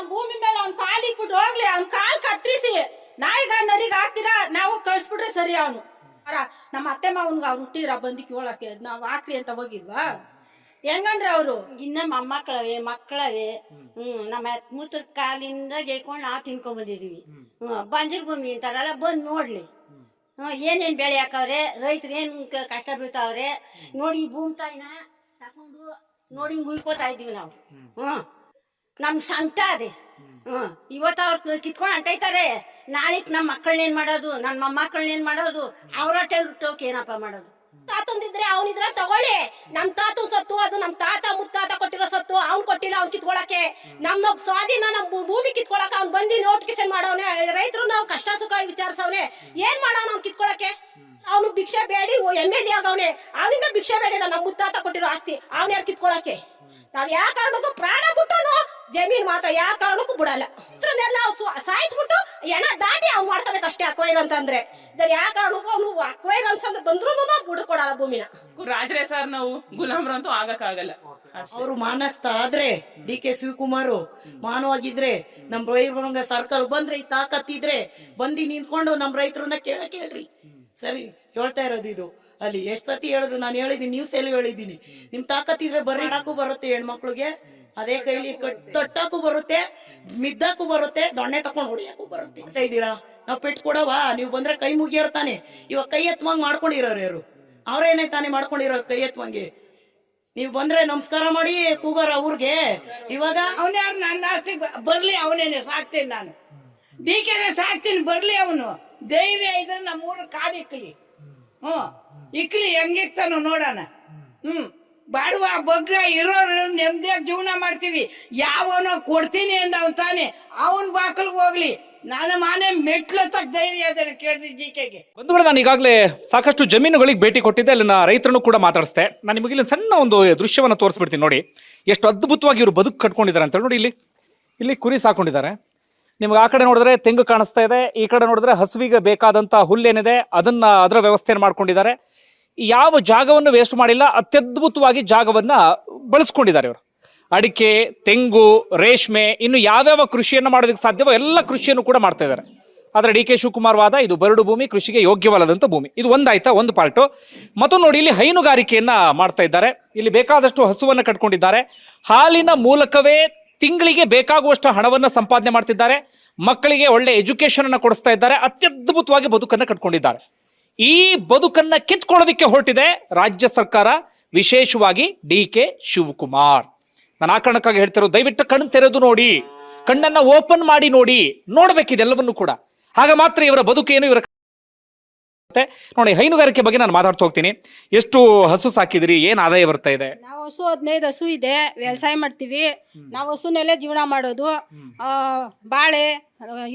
ನಮ್ ಭೂಮಿ ಮೇಲೆ ಅವ್ನ ಕಾಲಿಗೆ ಬಿಟ್ಟು ಹೋಗ್ಲಿ, ಅವ್ನ ಕಾಲ್ ಕತ್ರಿಸಿ ನಾಯಿಗ ನರಿಗ ಹಾಕ್ತೀರಾ, ನಾವು ಕಳ್ಸ್ಬಿಟ್ರೆ ಸರಿ. ಅವನು ನಮ್ಮ ಅತ್ತೆ ಮಾವನ್ಗ ಅವ್ರು ಹುಟ್ಟಿದ್ರ ಬಂದಿ ಕೇಳಕ್ಕೆ ನಾವ್ ಹಾಕ್ರಿ ಅಂತ ಹೋಗಿಲ್ವಾ? ಹೆಂಗಂದ್ರೆ ಅವರು ಇನ್ನ ಮೊಮ್ಮಕ್ಕಳವೆ ಮಕ್ಕಳವೆ. ನಮ್ಮ ಮುತ್ತದ ಕಾಲಿಂದ ಜೈಕೊಂಡು ನಾವು ತಿನ್ಕೊಂಡ್ ಬಂದಿದೀವಿ. ಬಂಜರ್ ಭೂಮಿ ಅಂತಾರಲ್ಲ, ಬಂದ್ ನೋಡ್ಲಿ ಏನೇನ್ ಬೆಳೆ ಹಾಕವ್ರೆ, ರೈತರು ಏನ್ ಕಷ್ಟ ಬೀಳ್ತಾವ್ರೆ ನೋಡಿ. ಈ ಭೂಮಿ ತಾಯಿನ ತಕೊಂಡು ನೋಡಿ ಉಳ್ಕೋತಾ ಇದೀವಿ ನಾವು. ನಮ್ ಸಂಕಟ ಅದೇ. ಇವತ್ತು ಅವ್ರು ಕಿತ್ಕೊಂಡು ಅಂಟೈತಾರೆ, ನಾಳಿಕ್ ನಮ್ಮ ಮಕ್ಕಳನ್ನೇನ್ ಮಾಡೋದು, ನನ್ನ ಮೊಮ್ಮಕ್ಕಳನ್ನೇನ್ ಮಾಡೋದು, ಅವ್ರ ಟೋಕ್ ಏನಪ್ಪ ಮಾಡೋದು? ತಾತಂದಿದ್ರೆ ಅವನಿದ್ರ ತಗೊಳ್ಳಿ. ನಮ್ ತಾತನ್ ಸತ್ತು, ಅದು ನಮ್ ತಾತ ಮುತ್ತಾತ ಕೊಟ್ಟಿರೋ ಸತ್ತು, ಅವ್ನ್ ಕೊಟ್ಟಿಲ್ಲ ಅವ್ನ್ ಕಿತ್ಕೊಳಕ್ಕೆ. ನಮ್ ಸ್ವಾಧೀನ ನಮ್ ಭೂಮಿ ಕಿತ್ಕೊಳಕ ಅವ್ನ್ ಬಂದಿ ನೋಟಿಫಿಕೇಶನ್ ಮಾಡವನೆ. ರೈತರು ನಾವು ಕಷ್ಟ ಸುಖ ವಿಚಾರಿಸವನೆ, ಏನ್ ಮಾಡೋಣ ಅವ್ನ್ ಕಿತ್ಕೊಳಕ್ಕೆ? ಅವನು ಭಿಕ್ಷೆ ಬೇಡಿ MLA ಆಗವನೆ, ಅವನಿಂದ ಭಿಕ್ಷೆ ಬೇಡಿಲ್ಲ. ನಮ್ ಮುತ್ತಾತ ಕೊಟ್ಟಿರೋ ಆಸ್ತಿ ಅವ್ನ ಯಾರು ಕಿತ್ಕೊಳಕ್ಕೆ? ನಾವ್ ಯಾವ ಕಾರಣಕ್ಕೂ ಪ್ರಾಣ ಬಿಟ್ಟನು, ಜಮೀನ್ ಮಾತ್ರ ಯಾವ ಕಾರಣಕ್ಕೂ ಬಿಡಲ್ಲ. ಇದ್ರನ್ನೆಲ್ಲ ಸಾಯಿಸ್ಬಿಟ್ಟು ಎಣ ದಾಟಿ ಅವ್ನು ಮಾಡ್ಕೋಬೇಕು ಅಷ್ಟೇ. ಅಕ್ವೈರ್ ಅಂತಂದ್ರೆ ಯಾವ ಕಾರಣಕ್ಕೂ ಅವನು ಅಕ್ವೈರ್ ಅನ್ಸಂದ್ರೆ ಬಂದ್ರು ಬಿಡ್ಕೊಡಲ್ಲ ಭೂಮಿನ. ರಾಜ್ರೆ ಸರ್ ನಾವು ಗುಲಾಮ್ರಂತೂ ಆಗಕ್ಕಾಗಲ್ಲ. ಅವರು ಮಾನಸ್ತ ಆದ್ರೆ DK ಶಿವಕುಮಾರ್ ಮಾನವಾಗಿದ್ರೆ ನಮ್ ರೈತರ ಸರ್ಕಾರ ಬಂದ್ರೆ ಈ ತಾಕತ್ತಿದ್ರೆ ಬಂದಿ ನಿಂತ್ಕೊಂಡು ನಮ್ ರೈತರನ್ನ ಕೇಳ್ರಿ. ಸರಿ ಹೇಳ್ತಾ ಇರೋದು ಇದು. ಅಲ್ಲಿ ಎಷ್ಟ್ ಸತಿ ಹೇಳಿದ್ರು, ನಾನು ಹೇಳಿದೀನಿ, ನ್ಯೂಸ್ ಅಲ್ಲಿ ಹೇಳಿದೀನಿ. ನಿಮ್ ತಾಕತ್ತಿದ್ರೆ ಬರ್ರಿ ಹಾಕು ಬರುತ್ತೆ ಹೆಣ್ಮಕ್ಳಿಗೆ, ಅದೇ ಕೈಲಿ ತೊಟ್ಟಾಕು ಬರುತ್ತೆ, ಮಿದ್ದಾಕು ಬರುತ್ತೆ, ದೊಣ್ಣೆ ತಕೊಂಡ್ ಹೊಡಿಯಾಕು ಬರುತ್ತೆ ಅಂತ ಇದ್ದೀರಾ. ನಾವ್ ಪೆಟ್ ಕೊಡವಾ? ನೀವು ಬಂದ್ರೆ ಕೈ ಮುಗಿಯರ್ ತಾನೆ. ಇವಾಗ ಕೈ ಎತ್ತುವಂಗ್ ಮಾಡ್ಕೊಂಡಿರೋರು ಯಾರು? ಅವ್ರೇನೇ ತಾನೇ ಮಾಡ್ಕೊಂಡಿರೋ ಕೈ ಎತ್ತುವಂಗೆ. ನೀವ್ ಬಂದ್ರೆ ನಮಸ್ಕಾರ ಮಾಡಿ ಕೂಗಾರ ಅವ್ರಿಗೆ. ಇವಾಗ ಅವನ್ಯಾರು ನನ್ನ ಆಸ್ತಿ ಬರ್ಲಿ, ಅವನೇನೆ ಸಾಕ್ತೇನೆ ನಾನು. DKನೇ ಸಾಕ್ತೀನಿ, ಬರ್ಲಿ ಅವನು. ಧೈರ್ಯ ಇದ್ರೆ ನಮ್ಮೂರ ಕಾದಿಕ್ಲಿ. ಇಕ್ಲಿ ಹೆಂಗಿರ್ತಾನೋ ನೋಡೋಣ. ಬಾಡುವ ಬಗ್ರ ಇರೋರು ನೆಮ್ಮದಿಯಾಗಿ ಜೀವನ ಮಾಡ್ತೀವಿ. ಯಾವನೋ ಕೊಡ್ತೀನಿ ಅಂದ ಅವನ್ ತಾನೆ, ಅವನ್ ಬಾಕಲ್ಗೆ ಹೋಗ್ಲಿ. ನಾನು ಮನೆ ಮೆಟ್ಲು ತಕ್ಕ ಧೈರ್ಯ ಅದನ್ನ ಕೇಳ್ರಿ DKಗೆ. ಬಂಧುಗಳೇ, ನಾನು ಈಗಾಗಲೇ ಸಾಕಷ್ಟು ಜಮೀನುಗಳಿಗೆ ಭೇಟಿ ಕೊಟ್ಟಿದ್ದೆ, ಅಲ್ಲಿನ ರೈತರನ್ನು ಕೂಡ ಮಾತಾಡಿಸ್ದೆ. ನಾನು ನಿಮಗೆ ಇಲ್ಲಿ ಸಣ್ಣ ಒಂದು ದೃಶ್ಯವನ್ನು ತೋರಿಸ್ಬಿಡ್ತೀನಿ ನೋಡಿ, ಎಷ್ಟು ಅದ್ಭುತವಾಗಿ ಇವರು ಬದುಕು ಕಟ್ಕೊಂಡಿದ್ದಾರೆ ಅಂತ ನೋಡಿ. ಇಲ್ಲಿ ಕುರಿ ಸಾಕೊಂಡಿದ್ದಾರೆ. ನಿಮ್ಗೆ ಆ ಕಡೆ ನೋಡಿದ್ರೆ ತೆಂಗು ಕಾಣಿಸ್ತಾ ಇದೆ, ಈ ಕಡೆ ನೋಡಿದ್ರೆ ಹಸುವಿಗೆ ಬೇಕಾದಂಥ ಹುಲ್ಲೇನಿದೆ ಅದರ ವ್ಯವಸ್ಥೆಯನ್ನು ಮಾಡ್ಕೊಂಡಿದ್ದಾರೆ. ಯಾವ ಜಾಗವನ್ನು ವೇಸ್ಟ್ ಮಾಡಿಲ್ಲ, ಅತ್ಯದ್ಭುತವಾಗಿ ಜಾಗವನ್ನ ಬಳಸ್ಕೊಂಡಿದ್ದಾರೆ ಇವರು. ಅಡಿಕೆ, ತೆಂಗು, ರೇಷ್ಮೆ, ಇನ್ನು ಯಾವ್ಯಾವ ಕೃಷಿಯನ್ನು ಮಾಡೋದಕ್ಕೆ ಸಾಧ್ಯವೋ ಎಲ್ಲ ಕೃಷಿಯನ್ನು ಕೂಡ ಮಾಡ್ತಾ ಇದ್ದಾರೆ. ಆದರೆ DK ಶಿವಕುಮಾರ್ ವಾದ ಇದು ಬರಡು ಭೂಮಿ, ಕೃಷಿಗೆ ಯೋಗ್ಯವಲ್ಲದಂಥ ಭೂಮಿ. ಇದು ಒಂದಾಯ್ತಾ, ಒಂದು ಪಾರ್ಟು. ಮತ್ತೊಂದು ನೋಡಿ, ಇಲ್ಲಿ ಹೈನುಗಾರಿಕೆಯನ್ನ ಮಾಡ್ತಾ ಇದ್ದಾರೆ. ಇಲ್ಲಿ ಬೇಕಾದಷ್ಟು ಹಸುವನ್ನು ಕಟ್ಕೊಂಡಿದ್ದಾರೆ. ಹಾಲಿನ ಮೂಲಕವೇ ತಿಂಗಳಿಗೆ ಬೇಕಾಗುವಷ್ಟು ಹಣವನ್ನು ಸಂಪಾದನೆ ಮಾಡ್ತಿದ್ದಾರೆ. ಮಕ್ಕಳಿಗೆ ಒಳ್ಳೆ ಎಜುಕೇಶನ್ ಅನ್ನು ಕೊಡಿಸ್ತಾ ಇದ್ದಾರೆ. ಅತ್ಯದ್ಭುತವಾಗಿ ಬದುಕನ್ನು ಕಟ್ಕೊಂಡಿದ್ದಾರೆ. ಈ ಬದುಕನ್ನ ಕಿತ್ಕೊಳ್ಳೋದಕ್ಕೆ ಹೊರಟಿದೆ ರಾಜ್ಯ ಸರ್ಕಾರ, ವಿಶೇಷವಾಗಿ DK ಶಿವಕುಮಾರ್. ನಾನು ಆ ಕಾರಣಕ್ಕಾಗಿ ಹೇಳ್ತಿರೋದು, ದಯವಿಟ್ಟು ಕಣ್ಣು ತೆರೆದು ನೋಡಿ, ಕಣ್ಣನ್ನ ಓಪನ್ ಮಾಡಿ ನೋಡ್ಬೇಕಿದೆಲ್ಲವನ್ನೂ ಕೂಡ. ಆಗ ಮಾತ್ರ ಇವರ ಬದುಕೇನು, ಇವರ ನೋಡಿ. ಹೈನುಗಾರಿಕೆ ಬಗ್ಗೆ ನಾನು ಮಾತಾಡ್ತಾ ಹೋಗ್ತೀನಿ. ಎಷ್ಟು ಹಸು ಸಾಕಿದ್ರಿ, ಏನ್ ಆದಾಯ ಬರ್ತಾ ಇದೆ? ನಾವು ಹಸು 15 ಹಸು ಇದೆ, ವ್ಯವಸಾಯ ಮಾಡ್ತೀವಿ ನಾವು. ಹಸುನಲ್ಲೇ ಜೀವನ ಮಾಡೋದು. ಬಾಳೆ,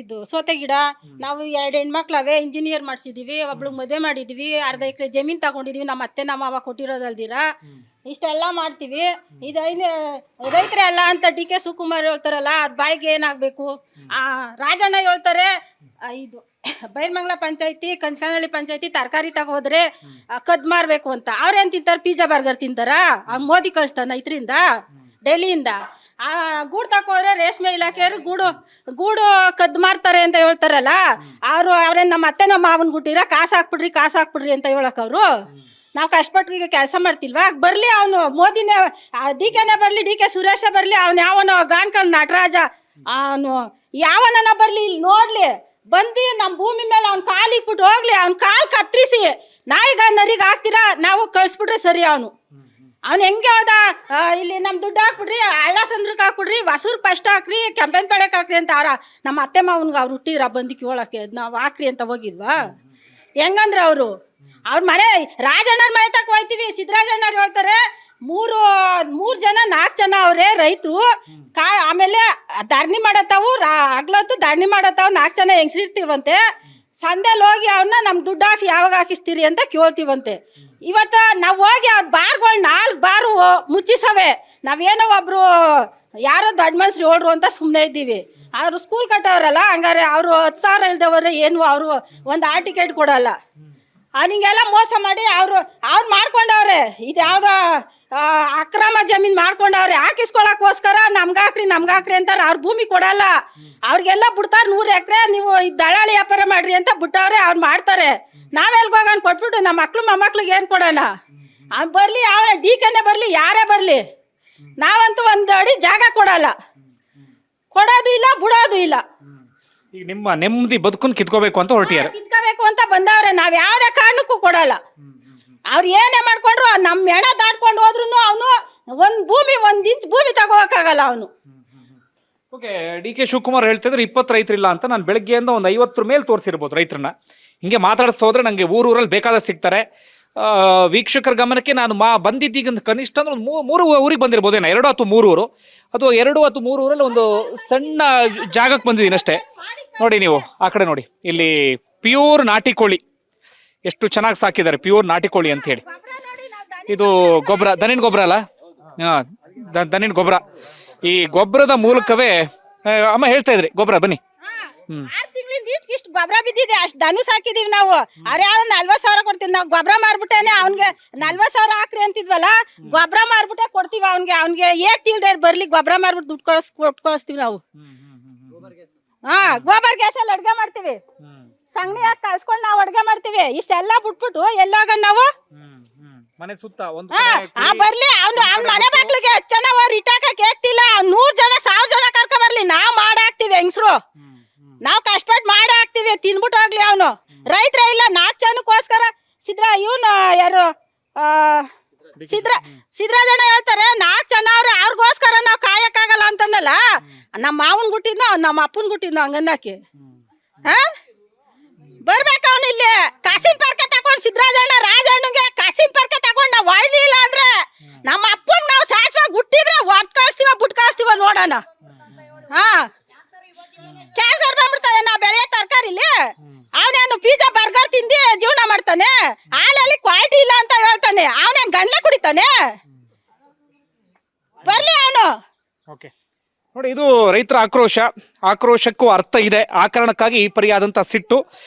ಇದು ಸೋತೆ ಗಿಡ. ನಾವು 2 ಹೆಣ್ಮಕ್ಳವೆ, ಇಂಜಿನಿಯರ್ ಮಾಡ್ಸಿದೀವಿ, ಒಬ್ಳು ಮದುವೆ ಮಾಡಿದೀವಿ, ಅರ್ಧ ಎಕರೆ ಜಮೀನ್ ತಗೊಂಡಿದೀವಿ. ನಮ್ಮ ಅತ್ತೆ ನಮ್ಮ ಮಾವ ಕೊಟ್ಟಿರೋದಲ್ದಿರ ಇಷ್ಟೆಲ್ಲ ಮಾಡ್ತೀವಿ. ಇದು ರೈತರೇ ಅಲ್ಲ ಅಂತ DK ಶಿವಕುಮಾರ್ ಹೇಳ್ತಾರಲ್ಲ, ಅವ್ರ ಬಾಯಿಗೆ ಏನಾಗಬೇಕು? ರಾಜಣ್ಣ ಹೇಳ್ತಾರೆ, ಇದು ಬೈರ್ಮಂಗ್ಲ ಪಂಚಾಯತಿ, ಕಂಚಕನಹಳ್ಳಿ ಪಂಚಾಯತಿ ತರಕಾರಿ ತಗೋದ್ರೆ ಕದ್ ಮಾರ್ಬೇಕು ಅಂತ. ಅವ್ರೇನ್ ತಿಂತಾರ? ಪಿಜ್ಜಾ ಬರ್ಗರ್ ತಿಂತಾರ? ಮೋದಿ ಕಳಿಸ್ತಾನ ಇದರಿಂದ, ಡೆಲ್ಲಿಯಿಂದ. ಗೂಡು ತಕೋದ್ರೆ ರೇಷ್ಮೆ ಇಲಾಖೆಯವರು ಗೂಡು ಕದ್ ಮಾರ್ತಾರೆ ಅಂತ ಹೇಳ್ತಾರಲ್ಲ, ಅವ್ರೇನ್ ನಮ್ಮ ಅತ್ತೆ ನಮ್ಮ ಮಾವನ್ ಗುಟ್ಟಿರ ಕಾಸು ಹಾಕ್ಬಿಡ್ರಿ ಅಂತ ಹೇಳಕ್ ಅವರು. ನಾವು ಕಷ್ಟಪಟ್ಟು ಈಗ ಕೆಲಸ ಮಾಡ್ತಿಲ್ವಾ? ಬರ್ಲಿ ಅವನು, ಮೋದಿನೇ, DKನೇ ಬರ್ಲಿ, DK ಸುರೇಶ ಬರ್ಲಿ, ಅವನು ಯಾವನೋ ಗಾನ್ಕಲ್ ನಟರಾಜ ಅವನು ಯಾವನ ಬರ್ಲಿ, ಇಲ್ಲಿ ನೋಡ್ಲಿ, ಬಂದಿ ನಮ್ ಭೂಮಿ ಮೇಲೆ ಅವ್ನ ಕಾಲಿಗೆ ಬಿಟ್ಟು ಹೋಗ್ಲಿ, ಅವ್ನ ಕಾಲ್ ಕತ್ರಿಸಿ ನಾಯಿಗ ನರಿಗ ಹಾಕ್ತೀರಾ, ನಾವು ಕಳ್ಸ್ಬಿಟ್ರೆ ಸರಿ. ಅವನು ಹೆಂಗೆ ಹೇಳ್ದ, ಇಲ್ಲಿ ನಮ್ ದುಡ್ಡು ಹಾಕ್ಬಿಡ್ರಿ, ಹಳ್ಳ ಸಂದ್ರಕ್ಕೆ ಹಾಕ್ಬಿಡ್ರಿ, ಹೊಸೂರ್ ಫಸ್ಟ್ ಹಾಕ್ರಿ, ಕೆಂಪನ್ ಬೆಳಕ್ ಹಾಕ್ರಿ ಅಂತ ನಮ್ಮ ಅತ್ತೆ ಮಾವನ್ಗ ಅವ್ರು ಹುಟ್ಟಿದ್ರ ಬಂದಿ ಕೇಳಕ್ಕೆ ನಾವು ಹಾಕ್ರಿ ಅಂತ ಹೋಗಿದ್ವಾ? ಹೆಂಗಂದ್ರೆ ಅವ್ರ ಮನೆ, ರಾಜಣ್ಣರ ಮನೆ ತಕ ಹೋಯ್ತೀವಿ. ಸಿದ್ದರಾಜಣ್ಣವ್ರು ಹೇಳ್ತಾರೆ, ಮೂರು ಜನ 4 ಜನ ಅವ್ರೆ ರೈತರು. ಆಮೇಲೆ ಧರಣಿ ಮಾಡತ್ತಾವು, ಹಗ್ಲೊತ್ತು ಧರಣಿ ಮಾಡತ್ತಾವು. 4 ಜನ ಹೆಂಗ್ಸಿರ್ತೀವಂತೆ. ಸಂದೇಲಿ ಹೋಗಿ ಅವ್ರನ್ನ ನಮ್ ದುಡ್ಡು ಹಾಕಿ ಯಾವಾಗ ಹಾಕಿಸ್ತೀರಿ ಅಂತ ಕೇಳ್ತೀವಂತೆ. ಇವತ್ತು ನಾವು ಹೋಗಿ ಅವ್ರ ಬಾರ್ಗಳು 4 ಬಾರು ಮುಚ್ಚಿಸವೆ. ನಾವೇನೋ ಒಬ್ರು ಯಾರೋ ದೊಡ್ಡ ಮನ್ಸ್ರಿ ಓಡ್ರು ಅಂತ ಸುಮ್ಮನೆ ಇದ್ದೀವಿ. ಅವರು ಸ್ಕೂಲ್ ಕಟ್ಟವ್ರಲ್ಲ, ಹಂಗಾರೆ ಅವರು 10,000 ಇಲ್ದವ್ರೆ ಏನು ಅವರು ಒಂದು ಟಿಕೆಟ್ ಕೊಡಲ್ಲ. ಅವನಿಗೆಲ್ಲ ಮೋಸ ಮಾಡಿ ಅವ್ರು ಮಾಡ್ಕೊಂಡವ್ರೆ. ಇದು ಯಾವ್ದೋ ಅಕ್ರಮ ಜಮೀನ್ ಮಾಡ್ಕೊಂಡವ್ರೆ. ಹಾಕಿಸ್ಕೊಳಕೋಸ್ಕರ ನಮ್ಗಾಕ್ರಿ ಅಂತಾರ. ಅವ್ರ ಭೂಮಿ ಕೊಡಲ್ಲ, ಅವ್ರಿಗೆಲ್ಲ ಬಿಡ್ತಾರ 100 ಎಕರೆ ನೀವು ದಳ್ಳಾಳಿ ವ್ಯಾಪಾರ ಮಾಡ್ರಿ ಅಂತ ಬಿಟ್ಟವ್ರೆ. ಅವ್ರು ಮಾಡ್ತಾರೆ. ನಾವೆಲ್ಗ ಹೋಗೋಣ ಕೊಟ್ಬಿಟ್ಟು ನಮ್ಮ ಮಕ್ಳು ಮೊಮ್ಮಕ್ಳಿಗೆ ಏನ್ ಕೊಡೋಣ? ಅವ್ನು ಬರ್ಲಿ, ಅವನ ಡಿಕೆನೆ ಬರ್ಲಿ, ಯಾರೇ ಬರ್ಲಿ, ನಾವಂತೂ ಒಂದು ಅಡಿ ಜಾಗ ಕೊಡಲ್ಲ, ಕೊಡೋದು ಇಲ್ಲ, ಬಿಡೋದು ಇಲ್ಲ. ಈಗ ನಿಮ್ಮ ನೆಮ್ಮದಿ ಬದುಕನ್ನು ಕಿತ್ಕೋಬೇಕು ಅಂತ ಹೊರಟಿಯಾರ. ಕಿತ್ಕೋಬೇಕು ಅಂತ ಬಂದವ್ರೆ. ನಾವ್ ಯಾವ್ದೇ ಕಾರಣಕ್ಕೂ ಕೊಡಲ್ಲ. ಅವ್ರು ಏನೇ ಮಾಡ್ಕೊಂಡ್ರು ನಮ್ ಹೆಣ ದಾಟ್ಕೊಂಡು ಹೋದ್ರು ಅವನು ಒಂದ್ ಇಂಚ್ ಭೂಮಿ ತಗೋಕಾಗಲ್ಲ ಅವನು. ಓಕೆ, ಡಿ ಕೆ ಶಿವಕುಮಾರ್ ಹೇಳ್ತಿದ್ರೆ 20 ರೈತರಿಲ್ಲ ಅಂತ. ನಾನು ಬೆಳಗ್ಗೆಯಿಂದ ಒಂದು 50 ಮೇಲೆ ತೋರಿಸಿರ್ಬೋದು ರೈತರನ್ನ. ಹಿಂಗೆ ಮಾತಾಡಿಸ್ತಾ ಹೋದ್ರೆ ನಂಗೆ ಊರೂರಲ್ಲಿ ಬೇಕಾದಷ್ಟು ಸಿಗ್ತಾರೆ. ವೀಕ್ಷಕರ ಗಮನಕ್ಕೆ ನಾನು ಬಂದಿದ್ದೀಗ ಕನಿಷ್ಠ ಅಂದ್ರೆ ಒಂದು 3 ಊರಿಗೆ ಬಂದಿರ್ಬೋದೇನೋ, 2 ಅಥವಾ 3 ಊರು. ಅದು 2 ಅಥವಾ 3 ಊರಲ್ಲಿ ಒಂದು ಸಣ್ಣ ಜಾಗಕ್ಕೆ ಬಂದಿದ್ದೀನಿ ಅಷ್ಟೇ. ನೋಡಿ ನೀವು ಆ ಕಡೆ ನೋಡಿ, ಇಲ್ಲಿ ಪ್ಯೂರ್ ನಾಟಿ ಕೋಳಿ ಎಷ್ಟು ಚೆನ್ನಾಗಿ ಸಾಕಿದ್ದಾರೆ, ಪ್ಯೂರ್ ನಾಟಿ ಕೋಳಿ ಅಂತ ಹೇಳಿ. ಇದು ಗೊಬ್ಬರ, ದನಿನ ಗೊಬ್ಬರ ಅಲ್ಲ, ದನಿನ ಗೊಬ್ಬರ. ಈ ಗೊಬ್ಬರದ ಮೂಲಕವೇ ಅಮ್ಮ ಹೇಳ್ತಾ ಇದ್ರಿ ಗೊಬ್ಬರ. ಬನ್ನಿ. 6 ತಿಂಗಳಿಂದ ಇಷ್ಟು ಗೊಬ್ಬರ ಬಿದ್ದಿದೆ. ಅಷ್ಟು ದನು ಸಾಕಿದೀವಿ ನಾವು. ಅವ್ರ ಯಾವ 40,000 ಕೊಡ್ತೀವಿ ನಾವು. ಗೊಬ್ಬರ ಮಾರ್ಬಿಟ್ಟೇನೆ ಅವ್ನ್ಗೆ 40,000 ಹಾಕ್ರಿ ಅಂತಿದ್ವಲ್ಲ, ಗೊಬ್ಬರ ಮಾರ್ಬಿಟ್ಟೆ ಕೊಡ್ತೀವಿ ಅವ್ನ್ಗೆ. ಏಕ್ ತಿಳ್ದೆ ಬರ್ಲಿ, ಗೊಬ್ಬರ ಮಾರ್ಬಿಟ್ಟು ದುಡ್ಡು ಕಳಿಸ್ತೀವಿ ನಾವು. ಗೋಬರ್ ಗ್ಯಾಸ್ ಅಲ್ಲಿ ಅಡ್ಗೆ ಮಾಡ್ತೀವಿ. ಸಂಗಣಿ ಹಾಕಿ ಕಳ್ಸ್ಕೊಂಡು ನಾವು ಅಡ್ಗೆ ಮಾಡ್ತೀವಿ. ಇಷ್ಟೆಲ್ಲ ಬಿಟ್ಬಿಟ್ಟು ಎಲ್ಲೋಗ ನಾವು ಮನೆ ಸುತ್ತ ಒಂದು ಬರ್ಲಿ, ಅವ್ನ ಮನೆ ಬಾಗ್ಲಿಗೆ ಚೆನ್ನಾಗ್ ಇಟ್ಟಾಕಕ್ ಏಕ್ತಿಲ್ಲ. 100 ಜನ 1000 ಜನ ಕರ್ಕ ಬರ್ಲಿ, ನಾವ್ ಮಾಡಾಕ್ತಿವಿ. ಹೆಂಗ್ಸ್ರು ನಾವ್ ಕಷ್ಟಪಟ್ಟು ಮಾಡಿ ಹಾಕ್ತಿವಿ, ತಿನ್ಬಿಟ್ಟು ಹೋಗ್ಲಿ. ಅವನು ರೈತರ ಇಲ್ಲ 4 ಜನಕ್ಕೋಸ್ಕರ ಇವನು ಯಾರು ಸಿದ್ರಾಜಣ್ಣ ಹೇಳ್ತಾರೆ 4 ಜನ ಅವ್ರೆ, ಅವ್ರಿಗೋಸ್ಕರ ನಾವ್ ಕಾಯಕ್ಕಾಗಲ್ಲ ಅಂತಂದಲ್ಲ. ನಮ್ಮ ಮಾವನ್ ಗುಟ್ಟಿದ್ನ ನಮ್ಮ ಅಪ್ಪನ್ ಗುಟ್ಟಿದ್ನ ಹಂಗಂದಾಕಿ ಬರ್ಬೇಕು. ಅವನು ಇಲ್ಲಿ ಕಾಸಿಂ ಪಾರ್ಕೆ ತಗೊಂಡ್ ಸಿದ್ರಾಜಣ್ಣ ರಾಜಣ್ಣಗೆ ಕಾಸಿಂ ಪಾರ್ಕೆ ತಗೊಂಡ್ ನಾವ್ ಒಳ್ಳಿಲ್ಲ ಅಂದ್ರೆ ನಮ್ಮ ಅಪ್ಪನ್ ನಾವು ಶಾಶ್ವತ ಗುಟ್ಟಿದ್ರೆ ಒಟ್ ಕಳಿಸ್ತೀವ ಬಿಟ್ ಕಳಿಸ್ತೀವ ನೋಡೋಣ. ಕ್ಯಾನ್ಸರ್ ಬಂದ್ಬಿಡ್ತದೆ ನಾವ್ ಬೆಳೆಯೋ ತರಕಾರಿಲಿ. ಅವನೇನು ಪಿಜ್ಜಾ ಬರ್ಗರ್ ತಿಂದಿ ಜೀವನ ಮಾಡ್ತಾನೆ, ಹಾಲಲ್ಲಿ ಕ್ವಾಲಿಟಿ ಇಲ್ಲ ಅಂತ ಹೇಳ್ತಾನೆ. ಅವನೇನ್ ಗಂಡ್ಲೆ ಕುಡಿತಾನೆ? ಬರ್ಲಿ ಅವನು. ಓಕೆ ನೋಡಿ, ಇದು ರೈತರ ಆಕ್ರೋಶಕ್ಕೂ ಅರ್ಥ ಇದೆ. ಆ ಕಾರಣಕ್ಕಾಗಿ ಈ ಪರಿಯಾದಂತ ಸಿಟ್ಟು.